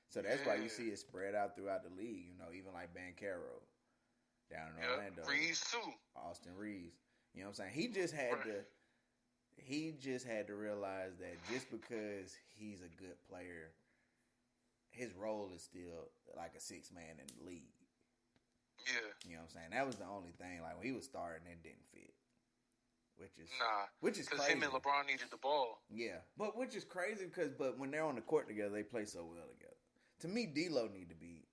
So that's why you see it spread out throughout the league, even like Banchero down in Orlando. Reeves too. Austin Reeves. You know what I'm saying? He just had to realize that just because he's a good player, his role is still like a 6-man in the league. Yeah. You know what I'm saying? That was the only thing. Like when he was starting, it didn't fit. Which is crazy. Because him and LeBron needed the ball. Yeah, but which is crazy but when they're on the court together, they play so well together. To me, D'Lo need to be.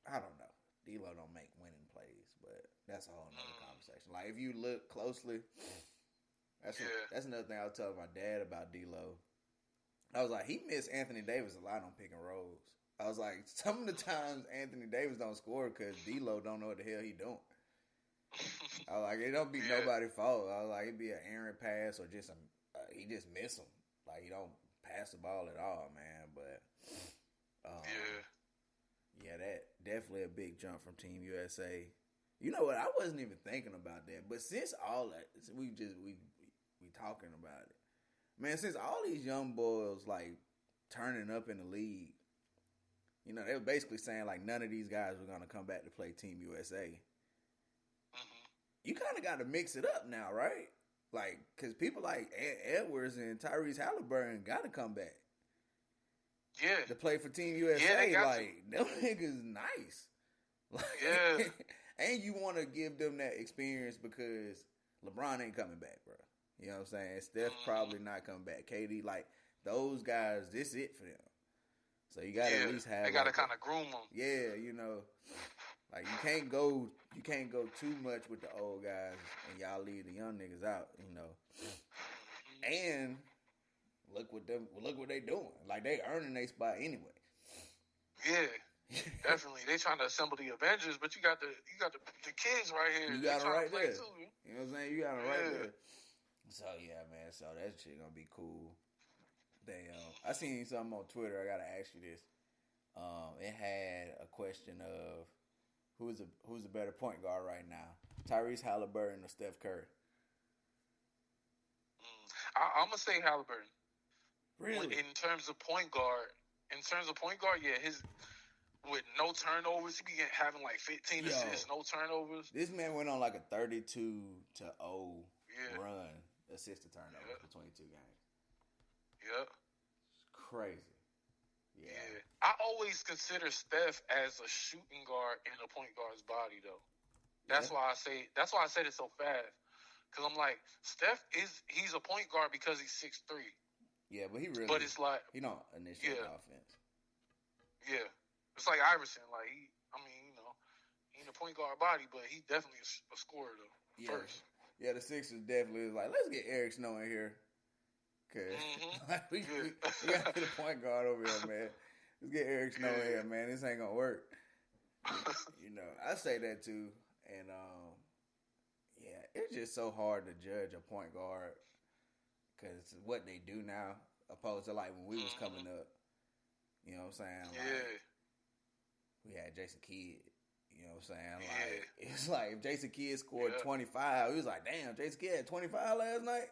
I don't know. D'Lo don't make winning plays, but that's a whole nother conversation. Like if you look closely, that's another thing I was telling my dad about D'Lo. I was like, he missed Anthony Davis a lot on pick and rolls. I was like, some of the times Anthony Davis don't score because D'Lo don't know what the hell he doing. I was like, it don't be nobody's fault. I was like, it'd be an errant pass or just he just miss him. Like he don't pass the ball at all, man. But yeah, that definitely a big jump from Team USA. You know what? I wasn't even thinking about that, but since all that, we talking about it, man. Since all these young boys like turning up in the league. They were basically saying, like, none of these guys were going to come back to play Team USA. You kind of got to mix it up now, right? Like, because people like Edwards and Tyrese Halliburton got to come back. Yeah. To play for Team USA. Like, them niggas nice. Like, yeah. And you want to give them that experience because LeBron ain't coming back, bro. You know what I'm saying? Steph probably not coming back. KD, like, those guys, this is it for them. So you gotta at least have. They gotta kind of groom them. Yeah, like you can't go too much with the old guys, and y'all leave the young niggas out. And look what they doing. Like they earning their spot anyway. Yeah, definitely. They trying to assemble the Avengers, but you got the kids right here. You got them right there. Too. You know what I'm saying? You got them right there. So yeah, man. So that shit gonna be cool. I seen something on Twitter. I gotta ask you this. It had a question of who's a better point guard right now, Tyrese Halliburton or Steph Curry? I'm gonna say Halliburton. Really? In terms of point guard, yeah, his with no turnovers, he be having like 15 assists, no turnovers. This man went on like a 32-0 run, assist to turnovers for 22 games. Yep. It's crazy. Yeah. I always consider Steph as a shooting guard in a point guard's body, though. That's why I said it so fast. Because I'm like, he's a point guard because he's 6'3". Yeah, but But it's like, he don't initiate the yeah, offense. yeah. It's like Iverson. Like I mean, he ain't a point guard body, but he definitely a scorer though. Yeah, First. yeah. The Sixers definitely was like, let's get Eric Snow in here, cause Mm-hmm. like, Yeah. we gotta get a point guard over here, man. Let's get Eric Snow in here, man. This ain't gonna work. You know, I say that too, and yeah, it's just so hard to judge a point guard because what they do now, opposed to like when we was coming up. You know what I'm saying? Like, Yeah. we had Jason Kidd. You know what I'm saying? Yeah. Like, it's like if Jason Kidd scored Yeah. 25, he was like, damn, Jason Kidd had 25 last night.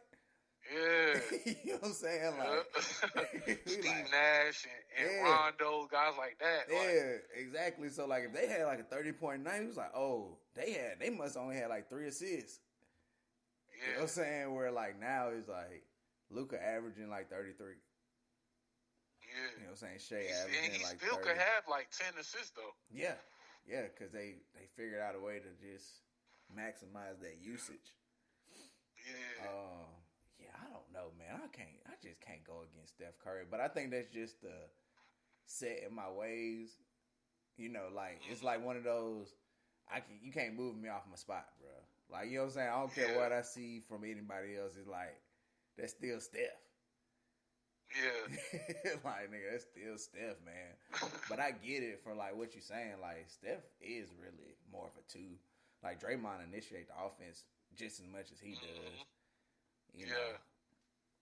Yeah. You know what I'm saying? Like, Steve like, Nash and yeah. Rondo, guys like that. Yeah, exactly. So like if they had like a 30-point night, it was like, oh, they must only had like 3 assists. Yeah. You know what I'm saying? Where like now it's like Luka averaging like 33. Yeah. You know what I'm saying? Shea averaging he like still 30. could have like 10 assists though. Yeah. Yeah, because they figured out a way to just maximize that usage. Yeah. Yeah, I don't know, man. I just can't go against Steph Curry. But I think that's just the set in my ways. You know, like it's like one of those you can't move me off my spot, bro. Like, you know what I'm saying? I don't care what I see from anybody else. It's like that's still Steph. Yeah. Like, nigga, that's still Steph, man. But I get it for, like, what you're saying. Like, Steph is really more of a 2. Like, Draymond initiate the offense just as much as he does. You know,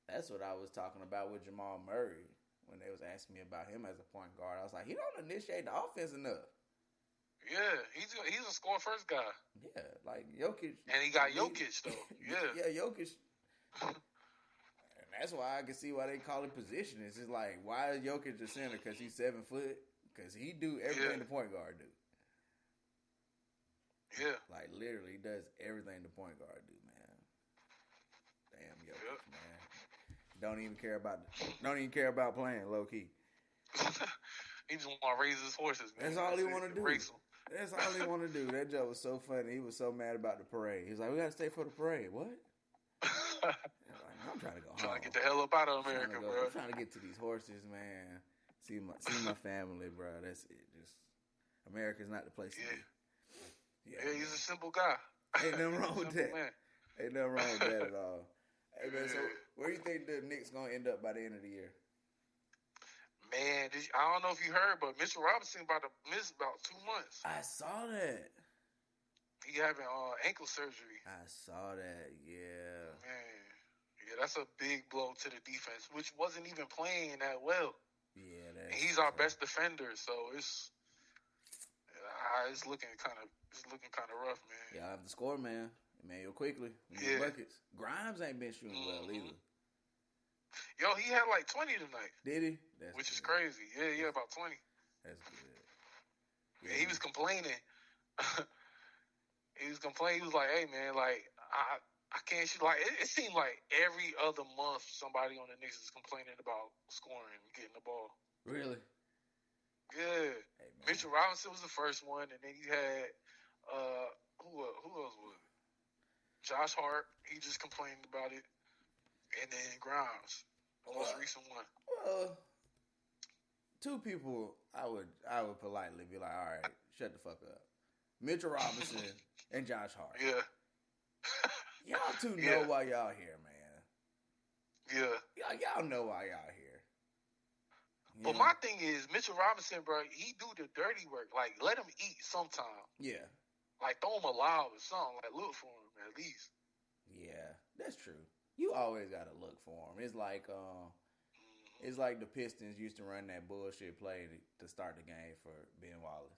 that's what I was talking about with Jamal Murray when they was asking me about him as a point guard. I was like, he don't initiate the offense enough. Yeah, he's a score first guy. Yeah, like Jokic. And he got Jokic, though. Yeah. Yeah, Jokic. That's why I can see why they call it position. It's just like, why is Jokic the center? Because he's 7 foot? Because he do everything the point guard do. Yeah. Like, literally, he does everything the point guard do, man. Damn Jokic, man. Don't even care about playing, low key. He just want to raise his horses, man. That's all he want to do. Race them. That's all he want to do. That joke was so funny. He was so mad about the parade. He's like, we got to stay for the parade. What? I'm trying to go home. Trying to get the hell up out of America, bro. I'm trying to get to these horses, man. See my family, bro. That's it. Just America's not the place to be. Yeah, he's a simple guy. Ain't nothing wrong with that. Man. Ain't nothing wrong with that at all. Hey, man, so where do you think the Knicks gonna end up by the end of the year? Man, I don't know if you heard, but Mitchell Robinson about to miss about 2 months. I saw that. He having ankle surgery. I saw that. Yeah. Man, yeah, that's a big blow to the defense, which wasn't even playing that well. Yeah, and he's our best defender, so it's looking kind of rough, man. Y'all have to score, man. Emmanuel quickly. Buckets. Grimes ain't been shooting well either. Yo, he had like 20 tonight. Did he? Which is crazy. Yeah, about 20. That's good. Yeah, he was complaining. He was like, hey, man, like, I can't shoot. Like, it seemed like every other month somebody on the Knicks is complaining about scoring and getting the ball. Really? Yeah. Hey, Mitchell Robinson was the first one, and then you had, who else was it? Josh Hart. He just complained about it. And then Grimes, the most recent one. Well, 2 people I would politely be like, all right, shut the fuck up. Mitchell Robinson and Josh Hart. Yeah. Y'all 2 know why y'all here, man. Yeah. Y'all know why y'all here. But my thing is, Mitchell Robinson, bro, he do the dirty work. Like, let him eat sometime. Yeah. Like, throw him a lob or something. Like, look for him at least. Yeah, that's true. You always gotta look for him. It's like the Pistons used to run that bullshit play to start the game for Ben Wallace.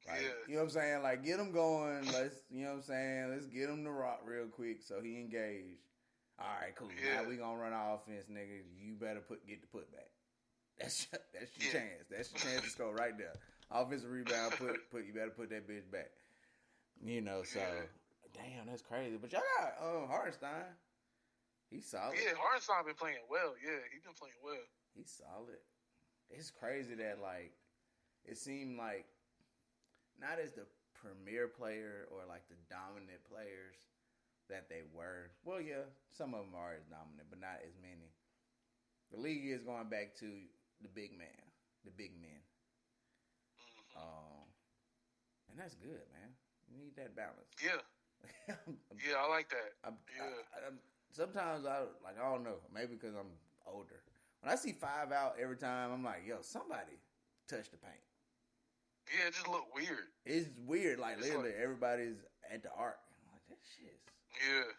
Like, you know what I'm saying? Like, get him going. You know what I'm saying? Let's get him to rock real quick so he engaged. All right, cool. Now we gonna run our offense, nigga. You better get the putback. That's your chance. That's your chance to score right there. Offensive rebound, you better put that bitch back. You know, so damn, that's crazy. But y'all got Hartenstein. He's solid. Yeah, Hartenstein been playing well. Yeah, he's been playing well. He's solid. It's crazy that, like, it seemed like not as the premier player or, like, the dominant players that they were. Well, yeah, some of them are as dominant, but not as many. The league is going back to the big man, the big men. And that's good, man. You need that balance. Yeah. Yeah, I like that. Sometimes I don't know. Maybe because I'm older. When I see 5 out every time, I'm like, yo, somebody touch the paint. Yeah, it just look weird. It's weird. Like, literally, everybody's at the arc. I'm like, that shit's... Yeah.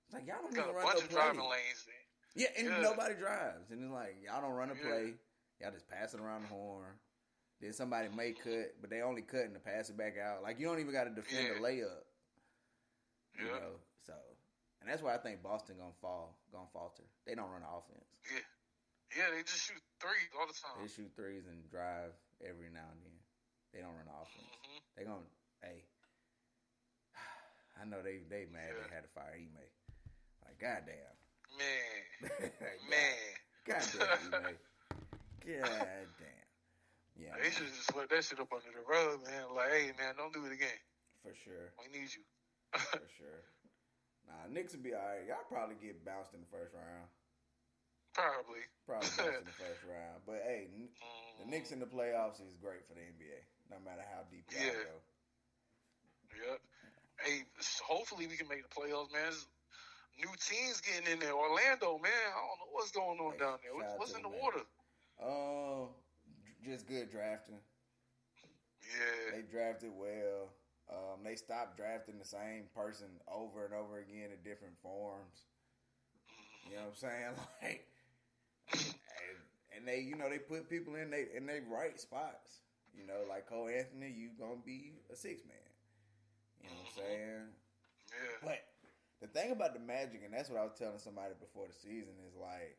It's like, y'all don't got even a run bunch no of play. driving lanes. Yeah, and nobody drives. And it's like, y'all don't run a play. Y'all just pass it around the horn. Then somebody may cut, but they only cutting to pass it back out. Like, you don't even got to defend the layup. You know? So, and that's why I think Boston gonna falter. They don't run an offense. Yeah. Yeah, they just shoot threes all the time. They shoot threes and drive every now and then. They don't run an offense. They gonna, hey, I know they mad they had to fire Ime. Like, goddamn. Man. Goddamn, Ime. Goddamn. Yeah, they should just sweep that shit up under the rug, man. Like, hey, man, don't do it again. For sure. We need you. For sure. Nah, Knicks will be all right. Y'all probably get bounced in the first round. Probably bounced in the first round. But, hey, the Knicks in the playoffs is great for the NBA, no matter how deep y'all go. Yeah. Hey, hopefully we can make the playoffs, man. There's new teams getting in there. Orlando, man, I don't know what's going on down there. What's in the water? Just good drafting. Yeah. They drafted well. They stopped drafting the same person over and over again in different forms. You know what I'm saying? Like, and they, they put people in they right spots. Like Cole Anthony, you gonna be a 6-man. You know what I'm saying? Yeah. But the thing about the Magic, and that's what I was telling somebody before the season, is like,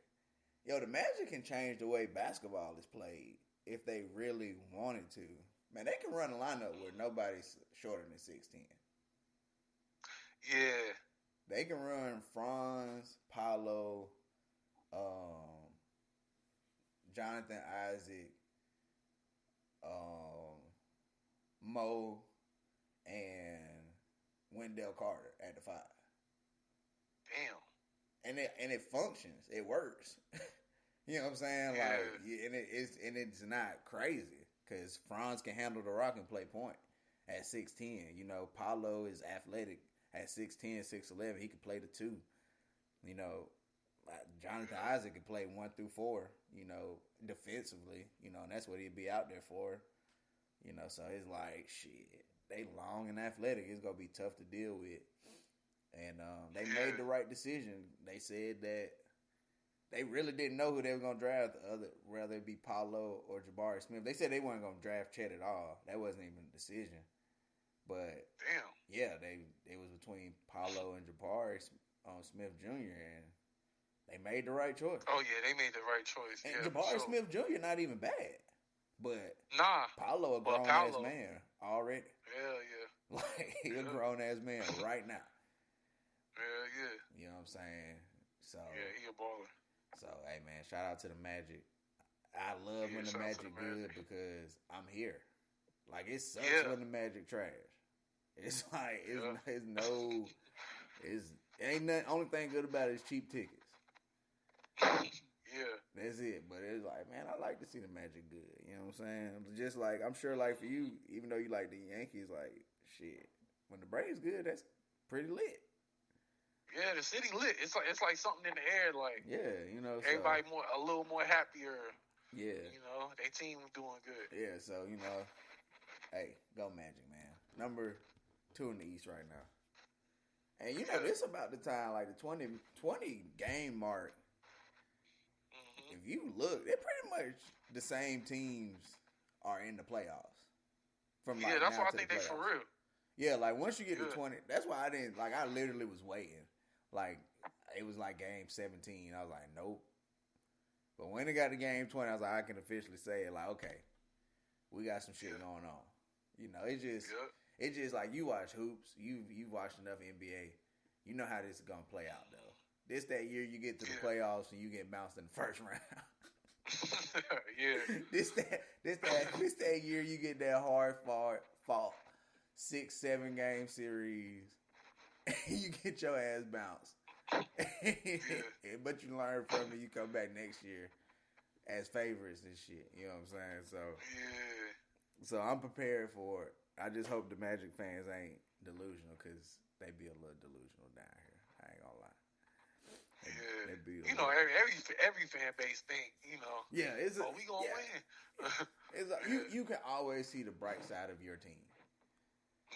yo, the Magic can change the way basketball is played if they really wanted to. Man, they can run a lineup where nobody's shorter than 6'10". Yeah. They can run Franz, Paolo, Jonathan Isaac, Mo, and Wendell Carter at the 5. Damn. And it functions. It works. You know what I'm saying? Yeah. Like, it's not crazy because Franz can handle the rock and play point at 6'10". Paulo is athletic at 6'10", 6'11". He can play the 2. Jonathan Isaac can play 1 through 4. Defensively. And that's what he'd be out there for. So it's like, shit, they long and athletic. It's gonna be tough to deal with. And they made the right decision. They said that they really didn't know who they were going to draft, whether it be Paolo or Jabari Smith. They said they weren't going to draft Chet at all. That wasn't even a decision. But, damn. Yeah, it was between Paolo and Jabari Smith Jr., and they made the right choice. Oh, yeah, they made the right choice. And Jabari Smith Jr. not even bad. But Paolo a grown-ass man already. Hell yeah. Like, he a grown-ass man right now. Hell yeah. You know what I'm saying? So yeah, he a baller. So, hey, man, shout out to the Magic. I love when the Magic good because I'm here. Like, it sucks when the Magic trash. It's like, it ain't nothing. Only thing good about it is cheap tickets. Yeah. That's it. But it's like, man, I like to see the Magic good. You know what I'm saying? Just like, I'm sure, like, for you, even though you like the Yankees, like, shit, when the Braves good, that's pretty lit. Yeah, the city lit. It's like something in the air. Like, everybody a little more happier. Yeah, their team doing good. Yeah, so hey, go Magic, man. Number 2 in the East right now. And this about the time, like the 20 game mark. Mm-hmm. If you look, they're pretty much the same teams are in the playoffs. That's why I think they for real. Yeah, like once you get to 20, that's why I didn't I literally was waiting. Like, it was like game 17. I was like, nope. But when it got to game 20, I was like, I can officially say it. Like, okay, we got some shit going on. It's just like you watch hoops. You've watched enough NBA. You know how this is going to play out, though. This that year you get to the playoffs and you get bounced in the first round. Yeah. This that year you get that hard fought 6-7 game series. You get your ass bounced Yeah. But you learn from it. You come back next year as favorites and shit. You know what I'm saying? Yeah. So I'm prepared for it. I just hope the Magic fans ain't delusional because they be a little delusional down here. I ain't gonna lie. They be You know, every fan base think, yeah, we gonna win. It's you can always see the bright side of your team.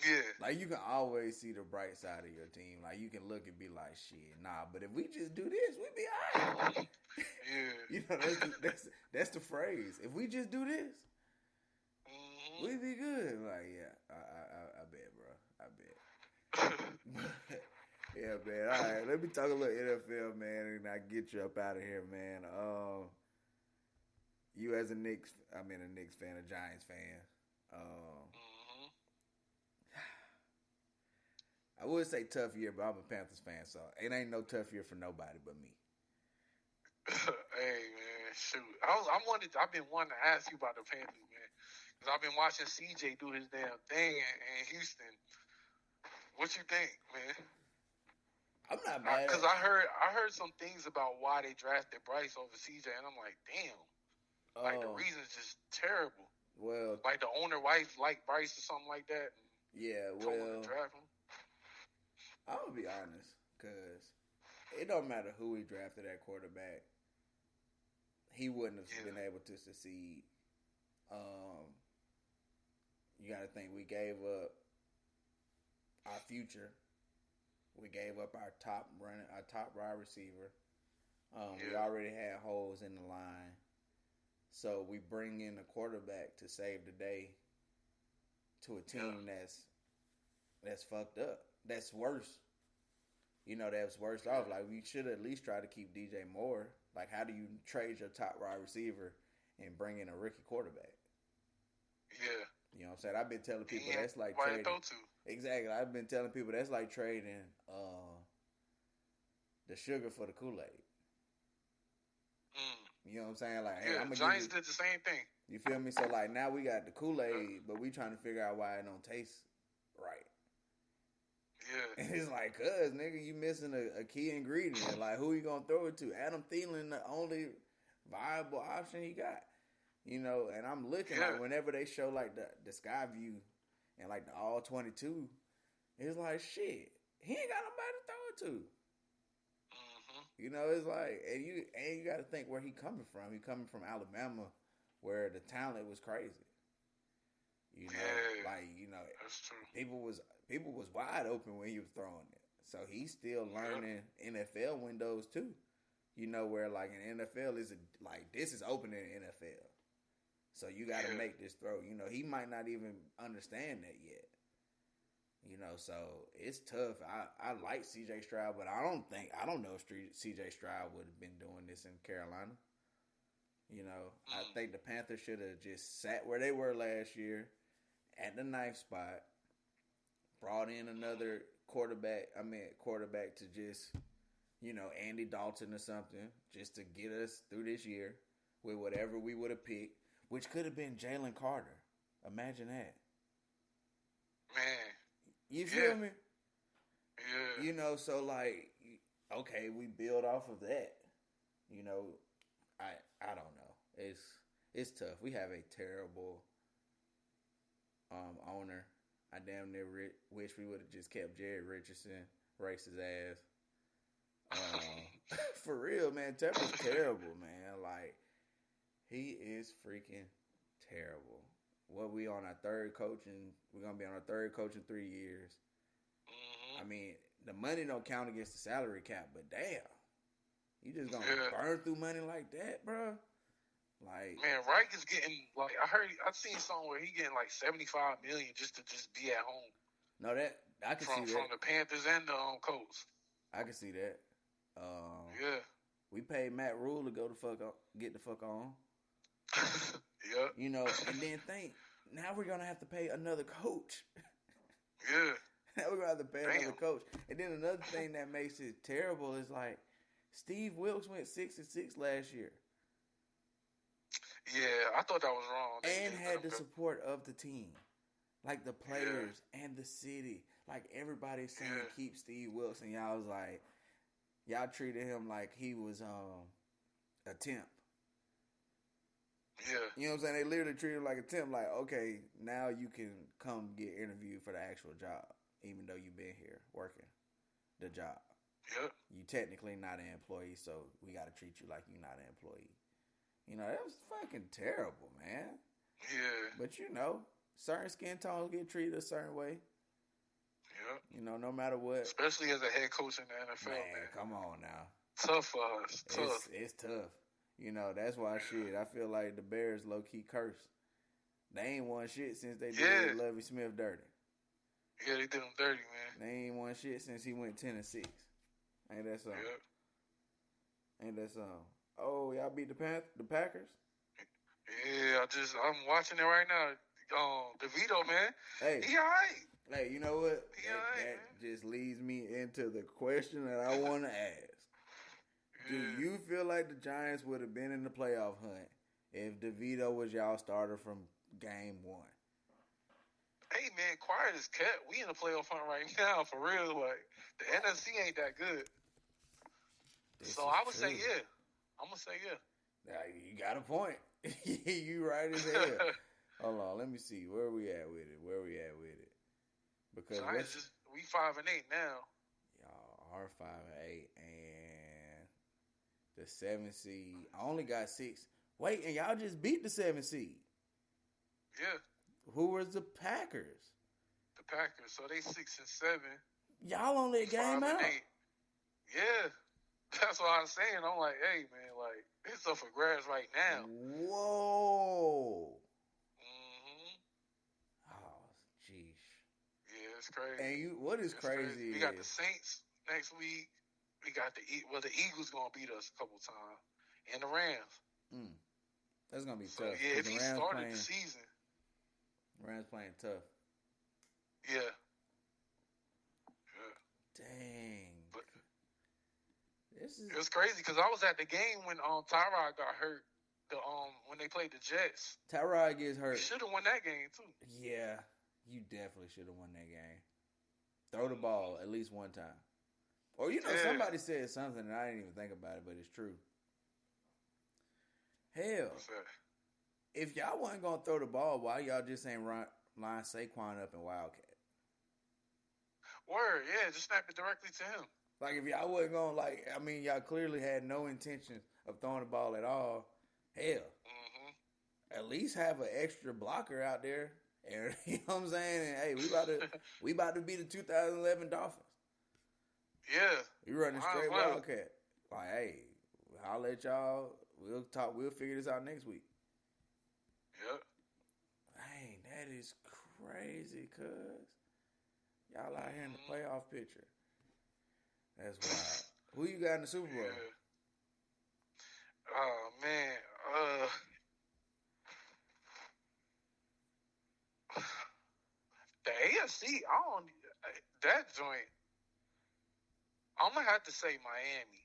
Yeah. Like you can always see the bright side of your team. Like you can look and be like, shit, nah. But if we just do this, we be alright. Yeah. That's the phrase. If we just do this, we be good. Like I bet, bro. I bet. Yeah, man. All right, let me talk a little NFL, man, and I get you up out of here, man. You as a Knicks fan, a Giants fan. I would say tough year, but I'm a Panthers fan, so it ain't no tough year for nobody but me. Hey man, shoot. I've been wanting to ask you about the Panthers, man, because I've been watching CJ do his damn thing in Houston. What you think, man? I'm not mad. Because I heard some things about why they drafted Bryce over CJ, and I'm like, damn. Like the reason's just terrible. Well, like the owner wife liked Bryce or something like that. Yeah, told him to draft him. I'm gonna be honest, because it don't matter who he drafted at quarterback, he wouldn't have been able to succeed. You got to think we gave up our future. We gave up our top wide receiver. We already had holes in the line. So we bring in a quarterback to save the day to a team that's fucked up. That's worse. That's worse off. Like, we should at least try to keep DJ Moore. Like, how do you trade your top wide receiver and bring in a rookie quarterback? Yeah. You know what I'm saying? I've been telling people that's like trading. Exactly. I've been telling people that's like trading the sugar for the Kool-Aid. You know what I'm saying? Like, hey, Giants did the same thing. You feel me? So, like, now we got the Kool-Aid, but we trying to figure out why it don't taste right. Yeah. And it's like, cuz, nigga, you missing a key ingredient. Like, who you gonna throw it to? Adam Thielen, the only viable option he got. And I'm looking, like, whenever they show, like, the sky view and, like, the all 22, it's like, shit, he ain't got nobody to throw it to. It's like, and you got to think where he coming from. He coming from Alabama, where the talent was crazy. That's true. People was wide open when he was throwing it. So he's still learning NFL windows too. Where like in NFL is like this is open in the NFL. So you got to make this throw. He might not even understand that yet. So it's tough. I like C.J. Stroud, but I don't know if C.J. Stroud would have been doing this in Carolina. I think the Panthers should have just sat where they were last year at the 9th spot, brought in another quarterback to just, Andy Dalton or something, just to get us through this year with whatever we would have picked, which could have been Jalen Carter. Imagine that. Man. You feel me? Yeah. So like, okay, we build off of that. I don't know. It's tough. We have a terrible owner. I damn near wish we would have just kept Jared Richardson, race his ass. For real, man. Tepper's terrible, man. Like, he is freaking terrible. What we on our third coach, and we're gonna be on our third coach in 3 years. I mean, the money don't count against the salary cap, but damn, you just gonna burn through money like that, bro? Like, man, Reich is getting like I seen something where he getting like $75 million just to be at home. No, that I can see that from the Panthers and the Colts. I can see that. We paid Matt Rule to get the fuck on. Yeah. And then think, now we're going to have to pay another coach. Yeah. Now we're going to have to pay another coach. And then another thing that makes it terrible is like, Steve Wilkes went 6-6 last year. Yeah, I thought that was wrong. And had the support of the team. Like the players and the city. Like everybody's saying keep Steve Wilkes. And y'all was like, y'all treated him like he was a temp. Yeah. You know what I'm saying? They literally treated him like a temp. Like, okay, now you can come get interviewed for the actual job, even though you've been here working the job. Yep. You technically not an employee, so we got to treat you like you're not an employee. You know, that was fucking terrible, man. Yeah. But you know, certain skin tones get treated a certain way. Yep. You know, no matter what. Especially as a head coach in the NFL, man. Come on now. Tough for us. Tough. It's tough. You know, that's why shit. I feel like the Bears low key cursed. They ain't won shit since they did Lovie Smith dirty. Yeah, they did him dirty, man. They ain't won shit since he went 10-6. Ain't that something? Yep. Ain't that something? Oh, y'all beat the Packers? Yeah, I'm watching it right now. DeVito, man. Hey. He all right. Hey, you know what? He all right, that just leads me into the question that I want to ask. Do you feel like the Giants would have been in the playoff hunt if DeVito was y'all starter from game one? Hey, man, quiet as kept. We in the playoff hunt right now, for real. Like, the NFC ain't that good. So I would say yeah. I'm going to say yeah. Now, you got a point. You right as hell. Hold on, let me see. Where we at with it? Because Giants we 5-8 now. Y'all are 5-8 and the 7 seed. I only got 6. Wait, and y'all just beat the 7 seed. Yeah. Who was the Packers? The Packers. So they 6-7. Y'all only a game out. 5-8. Yeah. That's what I was saying. I'm like, hey, man, like, it's up for grabs right now. Whoa. Oh, jeez. Yeah, it's crazy. And what is crazy? We got the Saints next week. We got the Eagles gonna beat us a couple times, and the Rams. That's gonna be so, tough. Yeah, if he started the season, Rams playing tough. Yeah. Dang. But this is. It was crazy because I was at the game when Tyrod got hurt. When they played the Jets. Tyrod gets hurt. You should have won that game too. Yeah, you definitely should have won that game. Throw the ball at least one time. Or, somebody said something and I didn't even think about it, but it's true. Hell, if y'all wasn't going to throw the ball, why y'all just ain't line Saquon up in Wildcat? Word, yeah, just snap it directly to him. Like, if y'all wasn't going to, y'all clearly had no intention of throwing the ball at all. Hell, at least have an extra blocker out there. And, you know what I'm saying? And, hey, we about to be the 2011 Dolphins. Yeah. You running straight Wildcat. Like, hey, I'll let y'all. We'll talk. We'll figure this out next week. Yep. Dang, that is crazy, cuz. Y'all out here in the playoff picture. That's wild. Who you got in the Super Bowl? Yeah. Oh, man. The AFC, that joint, I'm going to have to say Miami.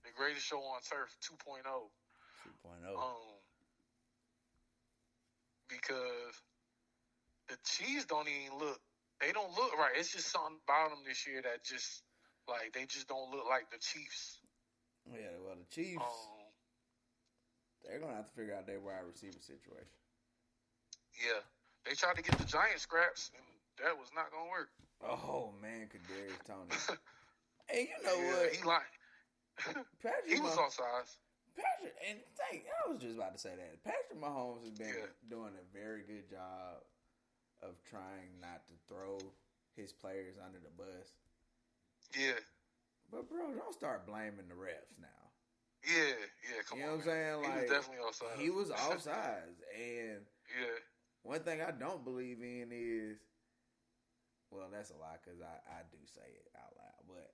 The greatest show on turf 2.0. 2.0. Because the Chiefs don't look right. It's just something about them this year that just, like, they just don't look like the Chiefs. Yeah, well, the Chiefs, they're going to have to figure out their wide receiver situation. Yeah. They tried to get the Giants scraps, and that was not going to work. Oh, man, Kadarius Toney. Hey, you know what? He lied. He was offside. Patrick, and I was just about to say that. Patrick Mahomes has been doing a very good job of trying not to throw his players under the bus. Yeah. But, bro, don't start blaming the refs now. Yeah, come on. You know what I'm saying? He was definitely offside. He was offside. And one thing I don't believe in is, well, that's a lie because I do say it out loud, but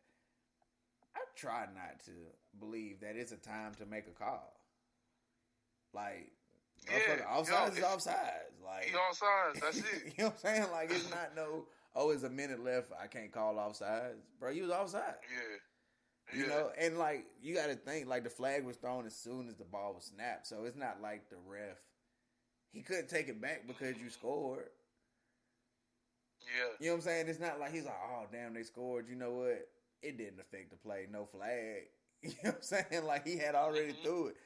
I try not to believe that it's a time to make a call. Like, offside is offside. Like, he offside. That's it. You know what I'm saying? Like, it's not it's a minute left. I can't call offside. Bro, you was offside. Yeah. You know, and like, you got to think, like, the flag was thrown as soon as the ball was snapped. So it's not like the ref, he couldn't take it back because you scored. Yeah. You know what I'm saying? It's not like he's like, oh damn, they scored. You know what? It didn't affect the play. No flag. You know what I'm saying? Like he had already threw it.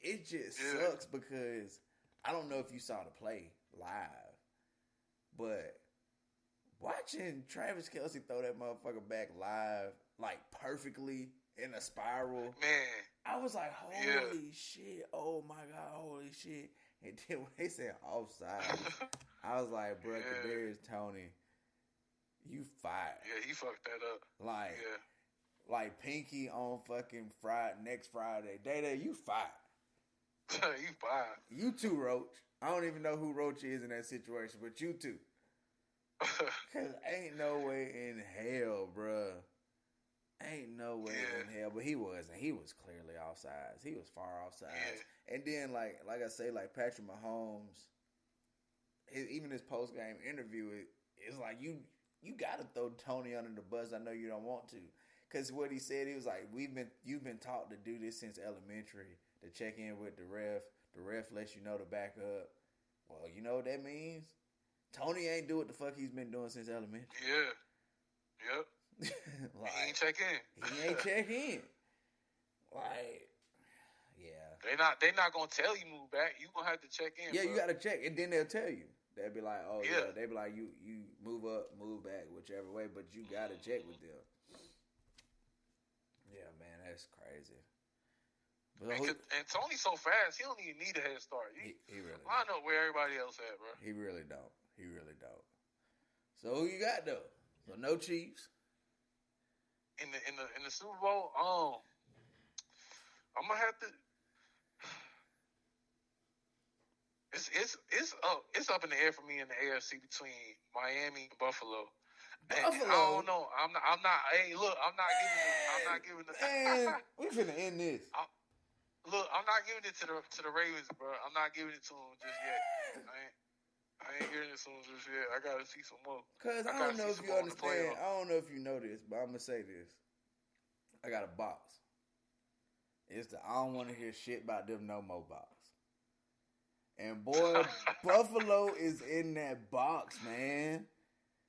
It just sucks because I don't know if you saw the play live, but watching Travis Kelce throw that motherfucker back live, like perfectly in a spiral, man, I was like, holy shit, oh my God, holy shit. And then when they said offside, I was like, bro, Kadarius Toney, you fired. Yeah, he fucked that up. Like Pinky on fucking next Friday. Day, you fired. You fired. You too, Roach. I don't even know who Roach is in that situation, but you too. Cause ain't no way in hell, bruh. Ain't no way in hell. But he wasn't. He was clearly offsides. He was far offsides. Yeah. And then, like I say, like Patrick Mahomes, even his post game interview, it's like you got to throw Tony under the bus. I know you don't want to, because what he said, he was like, you've been taught to do this since elementary, to check in with the ref. The ref lets you know to back up. Well, you know what that means? Tony ain't do what the fuck he's been doing since elementary. Yeah. Yep. Like, he ain't check in. He ain't check in. Like, yeah. They not gonna tell you move back. You gonna have to check in. Yeah, bro. You gotta check, and then they'll tell you. They'll be like, oh yeah. They'll be like, you move up, move back, whichever way, but you gotta check with them. Yeah, man, that's crazy. And Tony's so fast, he don't even need a head start. He really line up where everybody else at, bro. He really don't. So who you got though? So no Chiefs. In the Super Bowl, I'm gonna have to. It's up in the air for me in the AFC between Miami and Buffalo. And I don't know. I'm not. Hey, look, I'm not giving it. Man, we finna end this. I'm not giving it to the Ravens, bro. I'm not giving it to them just yet. I ain't giving it to them just yet. I gotta see some more. Cause I don't know if you understand. I don't know if you know this, but I'm gonna say this. I got a box. It's the I don't want to hear shit about them no more box. And boy, Buffalo is in that box, man.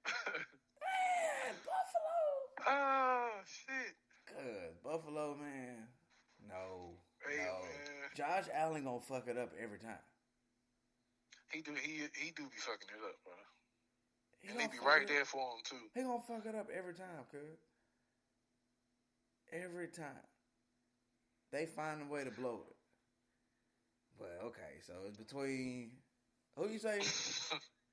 Man, Buffalo. Oh shit. Cause Buffalo, man. No. Man. Josh Allen gonna fuck it up every time. He do be fucking it up, bro. And they be right there for him too. He gonna fuck it up every time, cuz. Every time. They find a way to blow it. But okay, so it's between who you say?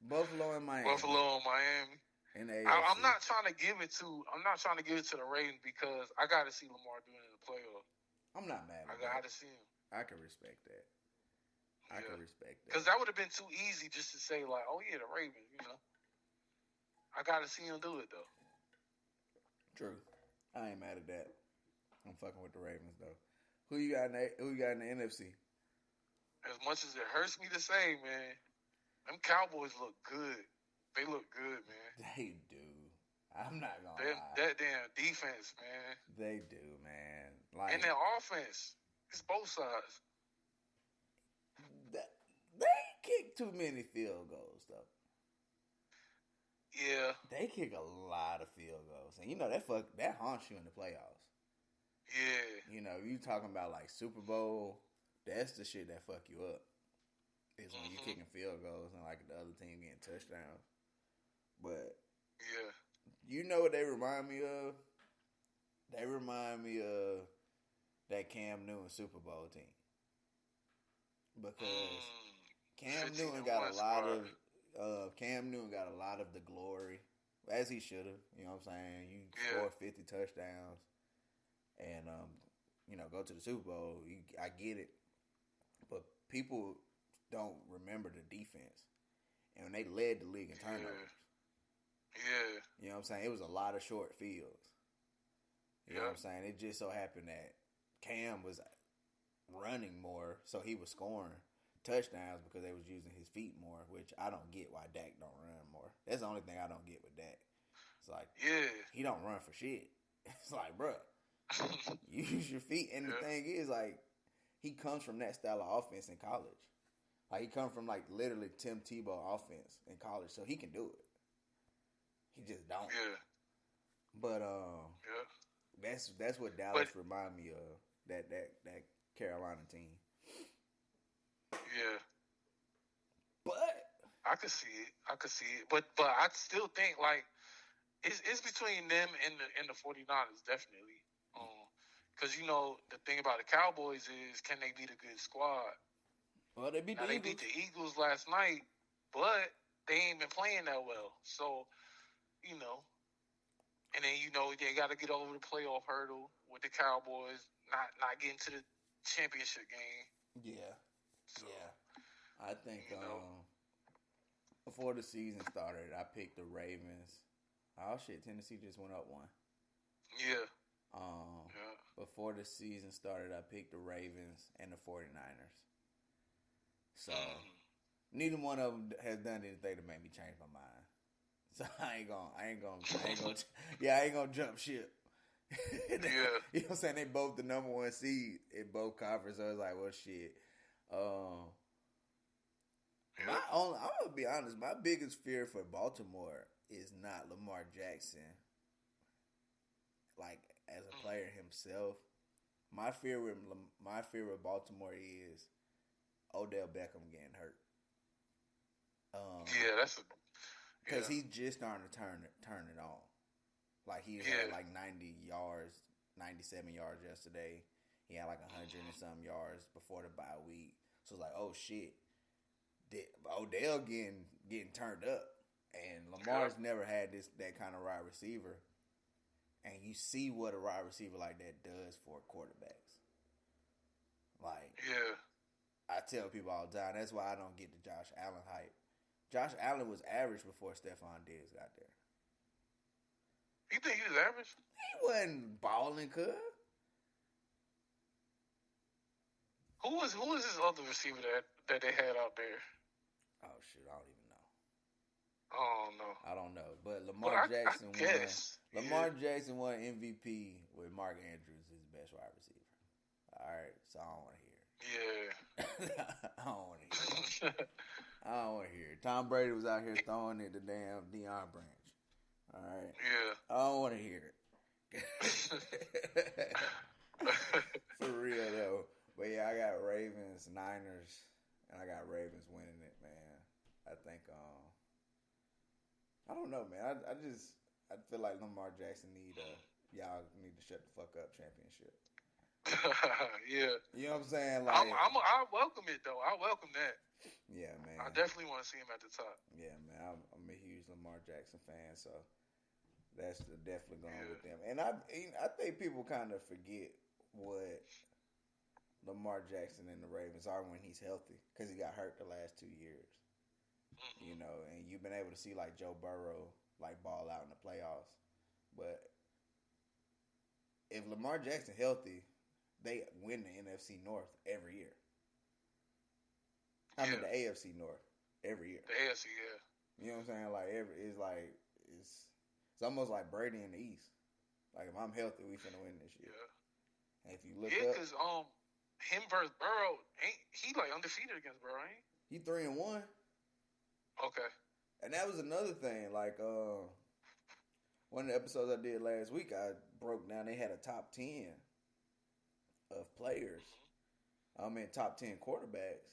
Buffalo and Miami. Buffalo and Miami. And I'm not trying to give it to the Ravens because I gotta see Lamar doing it in the playoffs. I'm not mad at that. I gotta see him. I can respect that. I can respect that. Because that would have been too easy just to say, like, oh, yeah, the Ravens, you know. I got to see him do it, though. True. I ain't mad at that. I'm fucking with the Ravens, though. Who you got in the NFC? As much as it hurts me to say, man, them Cowboys look good. They look good, man. They do. I'm not going to lie. That damn defense, man. They do, man. And their offense. It's both sides. They kick too many field goals, though. Yeah. They kick a lot of field goals. And you know, that haunts you in the playoffs. Yeah. You know, you talking about like Super Bowl, that's the shit that fuck you up. Is when you kicking field goals and like the other team getting touchdowns. But yeah. You know what they remind me of? They remind me of that Cam Newton Super Bowl team. Because Cam Newton got a lot of the glory, as he should have. You know what I'm saying? You score 50 touchdowns and go to the Super Bowl. I get it, but people don't remember the defense, and they led the league in turnovers. Yeah. You know what I'm saying? It was a lot of short fields. You know what I'm saying? It just so happened that Cam was running more, so he was scoring touchdowns because they was using his feet more, which I don't get why Dak don't run more. That's the only thing I don't get with Dak. It's like, he don't run for shit. It's like, bruh, use your feet. And the thing is, like, he comes from that style of offense in college. Like, he comes from, like, literally Tim Tebow offense in college, so he can do it. He just don't. Yeah. But Yeah. that's what Dallas remind me of. That Carolina team. Yeah. But I could see it. But I still think like it's between them and the 49ers definitely. Because the thing about the Cowboys is, can they beat a good squad? Well, they beat they beat the Eagles last night, but they ain't been playing that well. So, and then they got to get over the playoff hurdle with the Cowboys, not getting to the championship game. Yeah, so, yeah. I think before the season started, I picked the Ravens. Oh shit! Tennessee just went up one. Yeah. Before the season started, I picked the Ravens and the 49ers. So neither one of them has done anything to make me change my mind. So I ain't gonna jump ship. Yeah. You know what I'm saying? They both the number one seed in both conferences. So I was like, well, shit. I'm gonna be honest. My biggest fear for Baltimore is not Lamar Jackson, like as a player himself. My fear with Baltimore is Odell Beckham getting hurt. Because he's just starting to turn it on. Like he had like 90 yards, 97 yards yesterday. He had like 100 and some yards before the bye week. So it's like, oh shit, Odell getting turned up, and Lamar's never had that kind of wide receiver. And you see what a wide receiver like that does for quarterbacks. Like, I tell people all the time, that's why I don't get the Josh Allen hype. Josh Allen was average before Stephon Diggs got there. You think he was average? He wasn't balling, cuz. Who was this other receiver that they had out there? Oh shit, I don't even know. Oh no, I don't know. But Lamar Jackson won. Lamar Jackson won MVP with Mark Andrews, his best wide receiver. All right, so I don't want to hear it. Yeah, I don't want to hear it. I don't want to hear it. Tom Brady was out here throwing it to damn Deion Branch. All right. Yeah. I don't want to hear it. For real though. But yeah, I got Ravens, Niners, and I got Ravens winning it, man. I think I don't know, man. I feel like Lamar Jackson y'all need to shut the fuck up championship. Yeah. You know what I'm saying? Like I welcome it though. I welcome that. Yeah, man. I definitely want to see him at the top. Yeah, man. I'm a huge Lamar Jackson fan, so that's definitely going with them. And I think people kind of forget what Lamar Jackson and the Ravens are when he's healthy, because he got hurt the last 2 years. You know, and you've been able to see like Joe Burrow like ball out in the playoffs. But if Lamar Jackson healthy, they win the NFC North every year. I mean the AFC North every year. The AFC, yeah. You know what I'm saying? Like it's almost like Brady in the East. Like if I'm healthy, we finna win this year. Yeah. And if you look because him versus Burrow, ain't he like undefeated against Burrow? Ain't he 3-1? Okay. And that was another thing. Like one of the episodes I did last week, I broke down. They had a top 10 of players. Top 10 quarterbacks,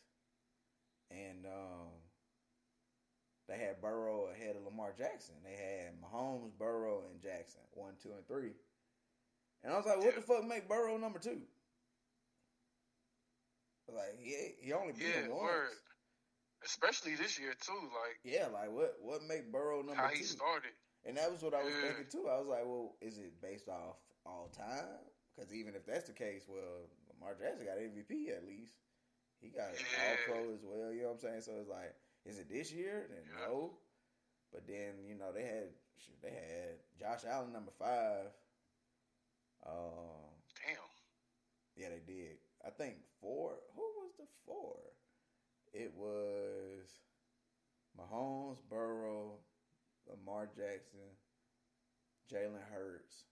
and they had Burrow ahead of Lamar Jackson. They had Mahomes, Burrow, and Jackson 1, 2, and 3. And I was like, what the fuck make Burrow number 2? Like he only beat him once. Word. Especially this year too, like what make Burrow number 2? How he started, and that was what I was thinking too. I was like, well, is it based off all time? Because even if that's the case, well, Lamar Jackson got MVP at least. He got All Pro as well. You know what I'm saying? So it's like, is it this year? Then no. But then they had Josh Allen number 5. Damn. Yeah, they did. I think 4. Who was the 4? It was Mahomes, Burrow, Lamar Jackson, Jalen Hurts,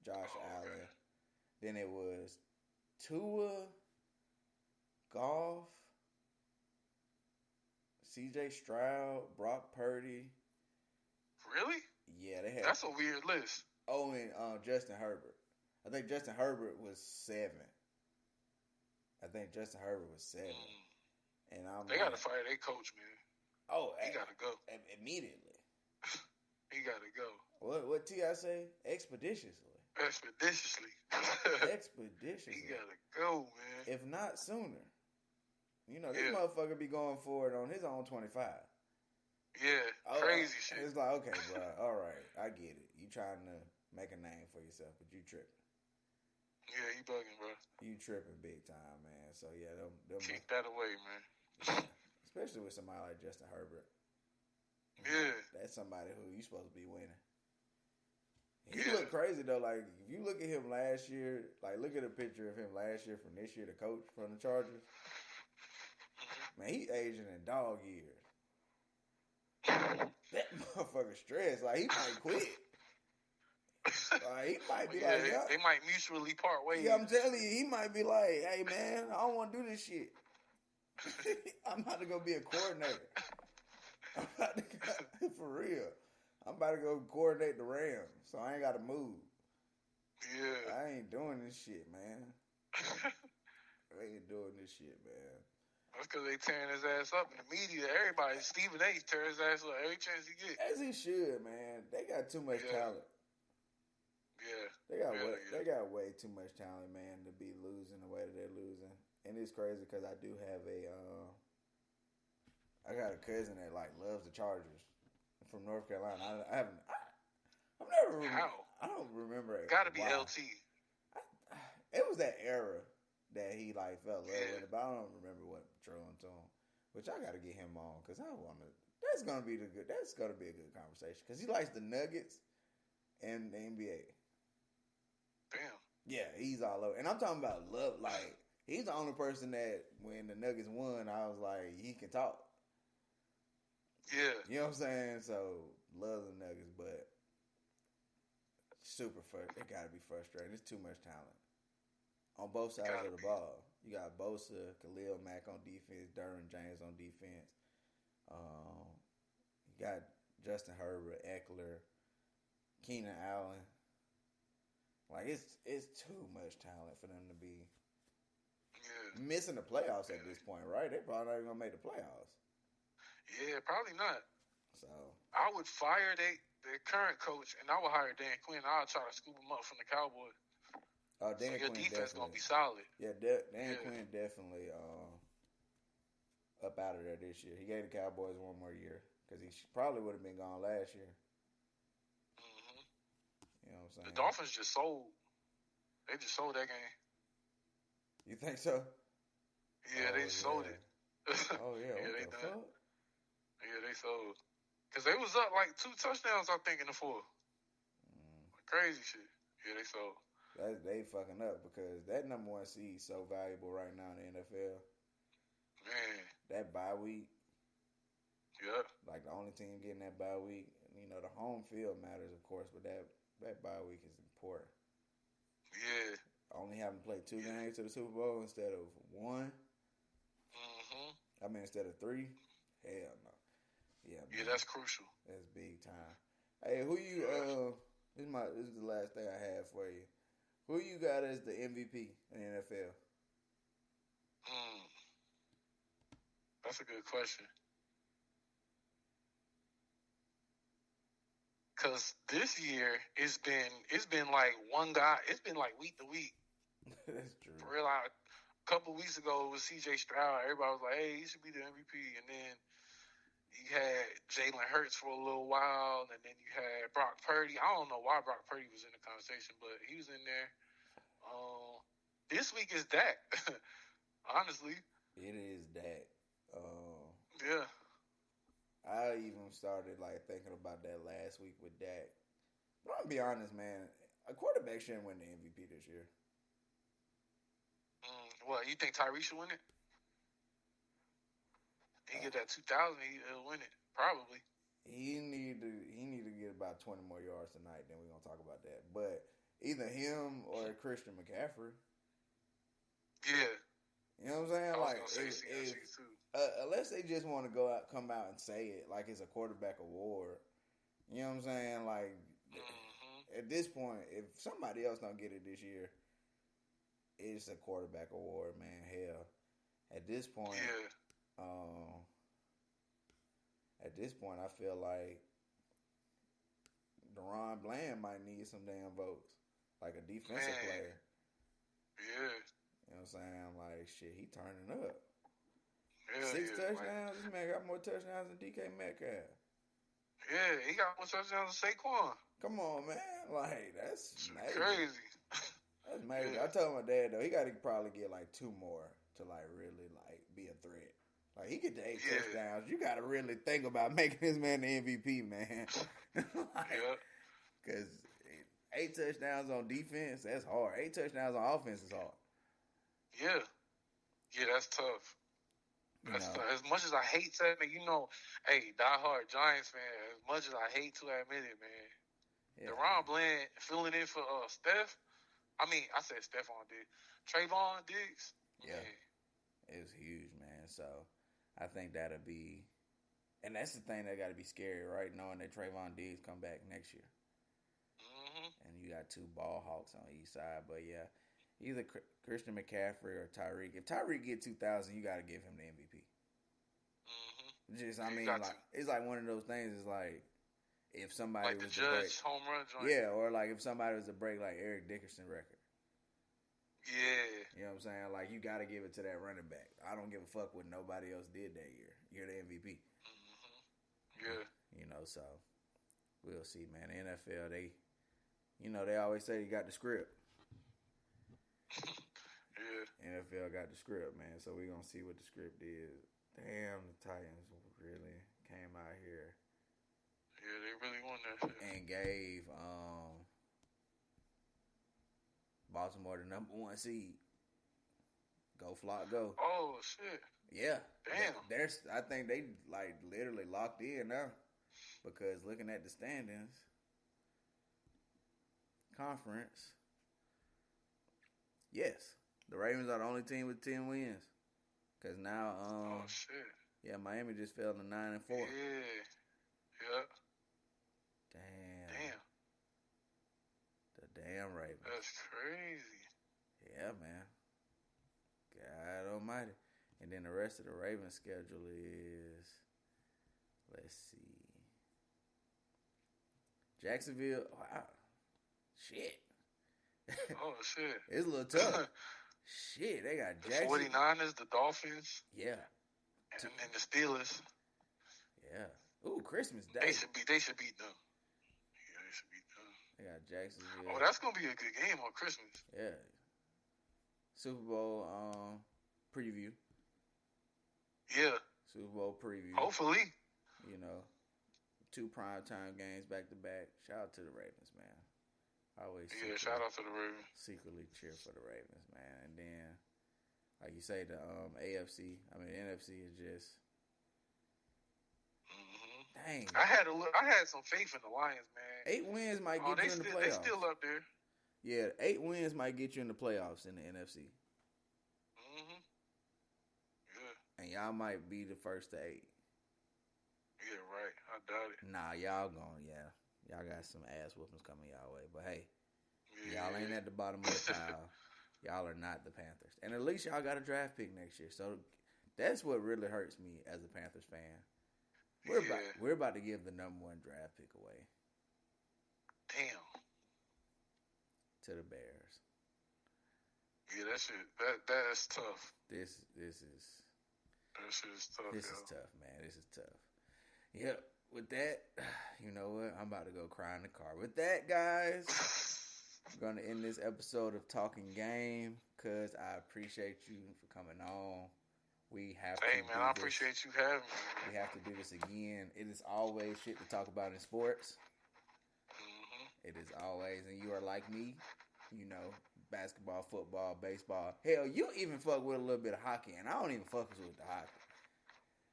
Josh Allen. Okay. Then it was Tua, Goff, C.J. Stroud, Brock Purdy, Really? Yeah, they had. That's a weird list. Oh, and Justin Herbert. I think Justin Herbert was 7. I think Justin Herbert was 7. And I'm they like, gotta fire their coach, man. Oh, he gotta go immediately. He gotta go. What T.I. say? Expeditiously. Expeditiously. Expeditiously. He gotta go, man. If not sooner. You know, this motherfucker be going for it on his own 25. Yeah, crazy shit. It's like, okay, bro, all right, I get it. You trying to make a name for yourself, but you tripping. Yeah, you bugging, bro. You tripping big time, man. So, yeah, them keep that away, man. Yeah. Especially with somebody like Justin Herbert. Yeah. That's somebody who you supposed to be winning. He looked crazy, though. Like, if you look at him last year, like, look at a picture of him last year from this year, the coach from the Chargers. Man, he aging in dog years. That motherfucker stressed. Like, he might quit. Like, he might be like, yeah. They might mutually part ways. Yeah, I'm telling you, he might be like, hey, man, I don't want to do this shit. I'm about to go be a coordinator. I'm about to go, for real. I'm about to go coordinate the Rams, so I ain't got to move. Yeah. I ain't doing this shit, man. I ain't doing this shit, man. That's because they tearing his ass up in the media. Everybody, Stephen A. tear his ass up every chance he gets. As he should, man. They got too much talent. Yeah. They got way too much talent, man, to be losing the way that they're losing. And it's crazy because I do have I got a cousin that like loves the Chargers from North Carolina. I've never. I don't remember it. Gotta be LT. It was that era that he like fell in love with, but I don't remember what drew him to him. Which I got to get him on because I want to. That's gonna be a good conversation because he likes the Nuggets and the NBA. Damn. Yeah, he's all over, and I'm talking about love. Like he's the only person that when the Nuggets won, I was like, he can talk. Yeah. You know what I'm saying? So love the Nuggets, but it gotta be frustrating. There's too much talent on both sides of the ball. You got Bosa, Khalil Mack on defense, Derwin James on defense. You got Justin Herbert, Eckler, Keenan Allen. Like it's too much talent for them to be missing the playoffs at this point, right? They probably not even gonna make the playoffs. Yeah, probably not. So I would fire their current coach, and I would hire Dan Quinn. I'll try to scoop him up from the Cowboys. Dan so your Quinn defense gonna be solid. Yeah, Dan Quinn definitely up out of there this year. He gave the Cowboys one more year because he probably would have been gone last year. Mm-hmm. You know what I'm saying? The Dolphins just sold. They just sold that game. You think so? Yeah, they sold it. Oh yeah, yeah, what the fuck? Yeah, they sold. Because they was up like 2 touchdowns, I think, in the 4. Crazy shit. Yeah, they sold. They fucking up because that number 1 seed is so valuable right now in the NFL. Man. That bye week. Yeah. Like the only team getting that bye week. You know, the home field matters, of course, but that bye week is important. Yeah. Only having played 2 games to the Super Bowl instead of 1. Mm-hmm. I mean, instead of 3. Hell no. Yeah, man. Yeah, that's crucial. That's big time. Hey, who you? This is the last thing I have for you. Who you got as the MVP in the NFL? That's a good question. Cause this year it's been like one guy. It's been like week to week. That's true. For real, a couple weeks ago it was C.J. Stroud. Everybody was like, "Hey, he should be the MVP," and then you had Jalen Hurts for a little while, and then you had Brock Purdy. I don't know why Brock Purdy was in the conversation, but he was in there. This week is Dak. Honestly, it is Dak. Yeah. I even started like thinking about that last week with Dak. But I'm gonna be honest, man. A quarterback shouldn't win the MVP this year. What, you think Tyree should win it? He get that 2,000, he'll win it probably. He need to get about 20 more yards tonight. Then we're gonna talk about that. But either him or Christian McCaffrey. Yeah. You know what I'm saying? I was like, gonna say too. Unless they just want to come out and say it like it's a quarterback award, You know what I'm saying? Like Mm-hmm. at this point, if somebody else don't get it this year, it's a quarterback award, man. Hell, at this point, Yeah. um, I feel like Deron Bland might need some damn votes, like a defensive Man. player. Yeah. You know what I'm saying? Like shit, he turning up. Hell Six yeah. Like, touchdowns. This man got more touchdowns than DK Metcalf. yeah, he got more touchdowns than Saquon. Come on, man. Like that's It's major. crazy. That's major. Yeah. I told my dad though, he got to probably get like two more to like really like be a threat. Like he get to 8 touchdowns, you got to really think about making this man the MVP, man. Like, Yeah. because 8 touchdowns on defense, that's hard. 8 touchdowns on offense is hard. Yeah. Yeah, that's tough. You That's know, tough. As much as I hate saying it, hey, diehard Giants fan, as much as I hate to admit it, man, yeah, Deron Bland filling in for Steph. I said Stephon Diggs. Trayvon Diggs. yeah, Man. it's huge, man. So I think that'll be, and that's the thing that got to be scary, right? Knowing that Trayvon Diggs come back next year, Mm-hmm. and you got two ball hawks on each side. But yeah, either Christian McCaffrey or Tyreek. If Tyreek get 2,000, you got to give him the MVP. Mm-hmm. Just, Yeah, I mean, like it's like one of those things. It's like if somebody like the was to break, Judge home run joint. yeah, or like if somebody was to break like Eric Dickerson record. Yeah. You know what I'm saying? Like you got to give it to that running back. I don't give a fuck what nobody else did that year. You're the MVP. Mm-hmm. Yeah. You know, so we'll see, man. The NFL, they always say you got the script. Yeah. NFL got the script, man. So we're gonna see what the script is. Damn, the Titans really came out here. Yeah, they really won that shit. And gave Baltimore the #1 seed. Go Flock, go! Oh shit! Yeah, damn. I think they like literally locked in now because looking at the standings, conference. Yes, the Ravens are the only team with 10 wins. Cause now, oh shit! Yeah, Miami just fell to 9-4. Yeah. Yeah. Damn. The damn Ravens. That's crazy. Yeah, man. God Almighty. And then the rest of the Ravens schedule is, let's see, Jacksonville. Wow. Shit. Oh shit. It's a little tough. Shit, they got the Jacksonville. 49ers, the Dolphins. Yeah. And the Steelers. Yeah. Ooh, Christmas Day. They should beat them. Yeah, they should beat them. They got Jacksonville. Oh, that's gonna be a good game on Christmas. Yeah. Super Bowl preview. Yeah. Super Bowl preview. Hopefully. You know, 2 primetime games back to back. Shout out to the Ravens, man. Always. Yeah, shout out to the Ravens. Secretly cheer for the Ravens, man. And then, like you say, the AFC. I mean, the NFC is just. Mm-hmm. Dang. I had some faith in the Lions, man. 8 wins might get you in the playoffs. They still up there. Yeah, 8 wins might get you in the playoffs in the NFC. Mm-hmm. Yeah. And y'all might be the first to 8. Yeah, right. I doubt it. Nah, y'all going, yeah. Y'all got some ass whoopings coming y'all way. But hey, y'all ain't at the bottom of the pile. Y'all are not the Panthers. And at least y'all got a draft pick next year. So that's what really hurts me as a Panthers fan. We're about to give the #1 draft pick away. Damn. To the Bears. Yeah, that's tough. This is That shit is tough. This is tough, man. This is tough. Yep. With that, you know what? I'm about to go cry in the car. With that, guys, I'm going to end this episode of Talking Game because I appreciate you for coming on. We have Hey, to man, I appreciate you having me. We have to do this again. It is always shit to talk about in sports. Mm-hmm. It is always, and you are like me, you know, basketball, football, baseball. Hell, you even fuck with a little bit of hockey, and I don't even fuck with the hockey.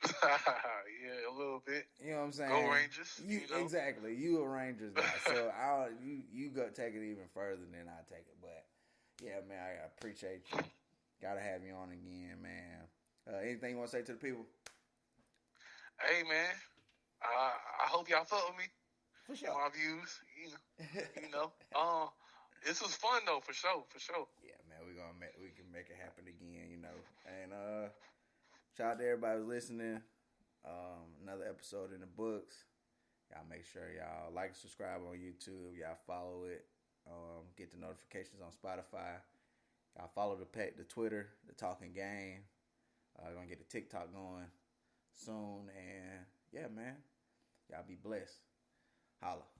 Yeah, a little bit. You know what I'm saying? Go Rangers. You know? Exactly. You a Rangers guy, so you go take it even further than I take it. But yeah, man, I appreciate you. Gotta have you on again, man. Anything you want to say to the people? Hey, man. I hope y'all fuck with me. For in sure. my views. You know. This was fun though, for sure, for sure. Yeah, man, we can make it happen again, And shout out to everybody who's listening. Another episode in the books. Y'all make sure y'all like and subscribe on YouTube. Y'all follow it. Get the notifications on Spotify. Y'all follow the Twitter, the Talkin Game. Gonna get the TikTok going soon, and yeah, man, y'all be blessed. Holla.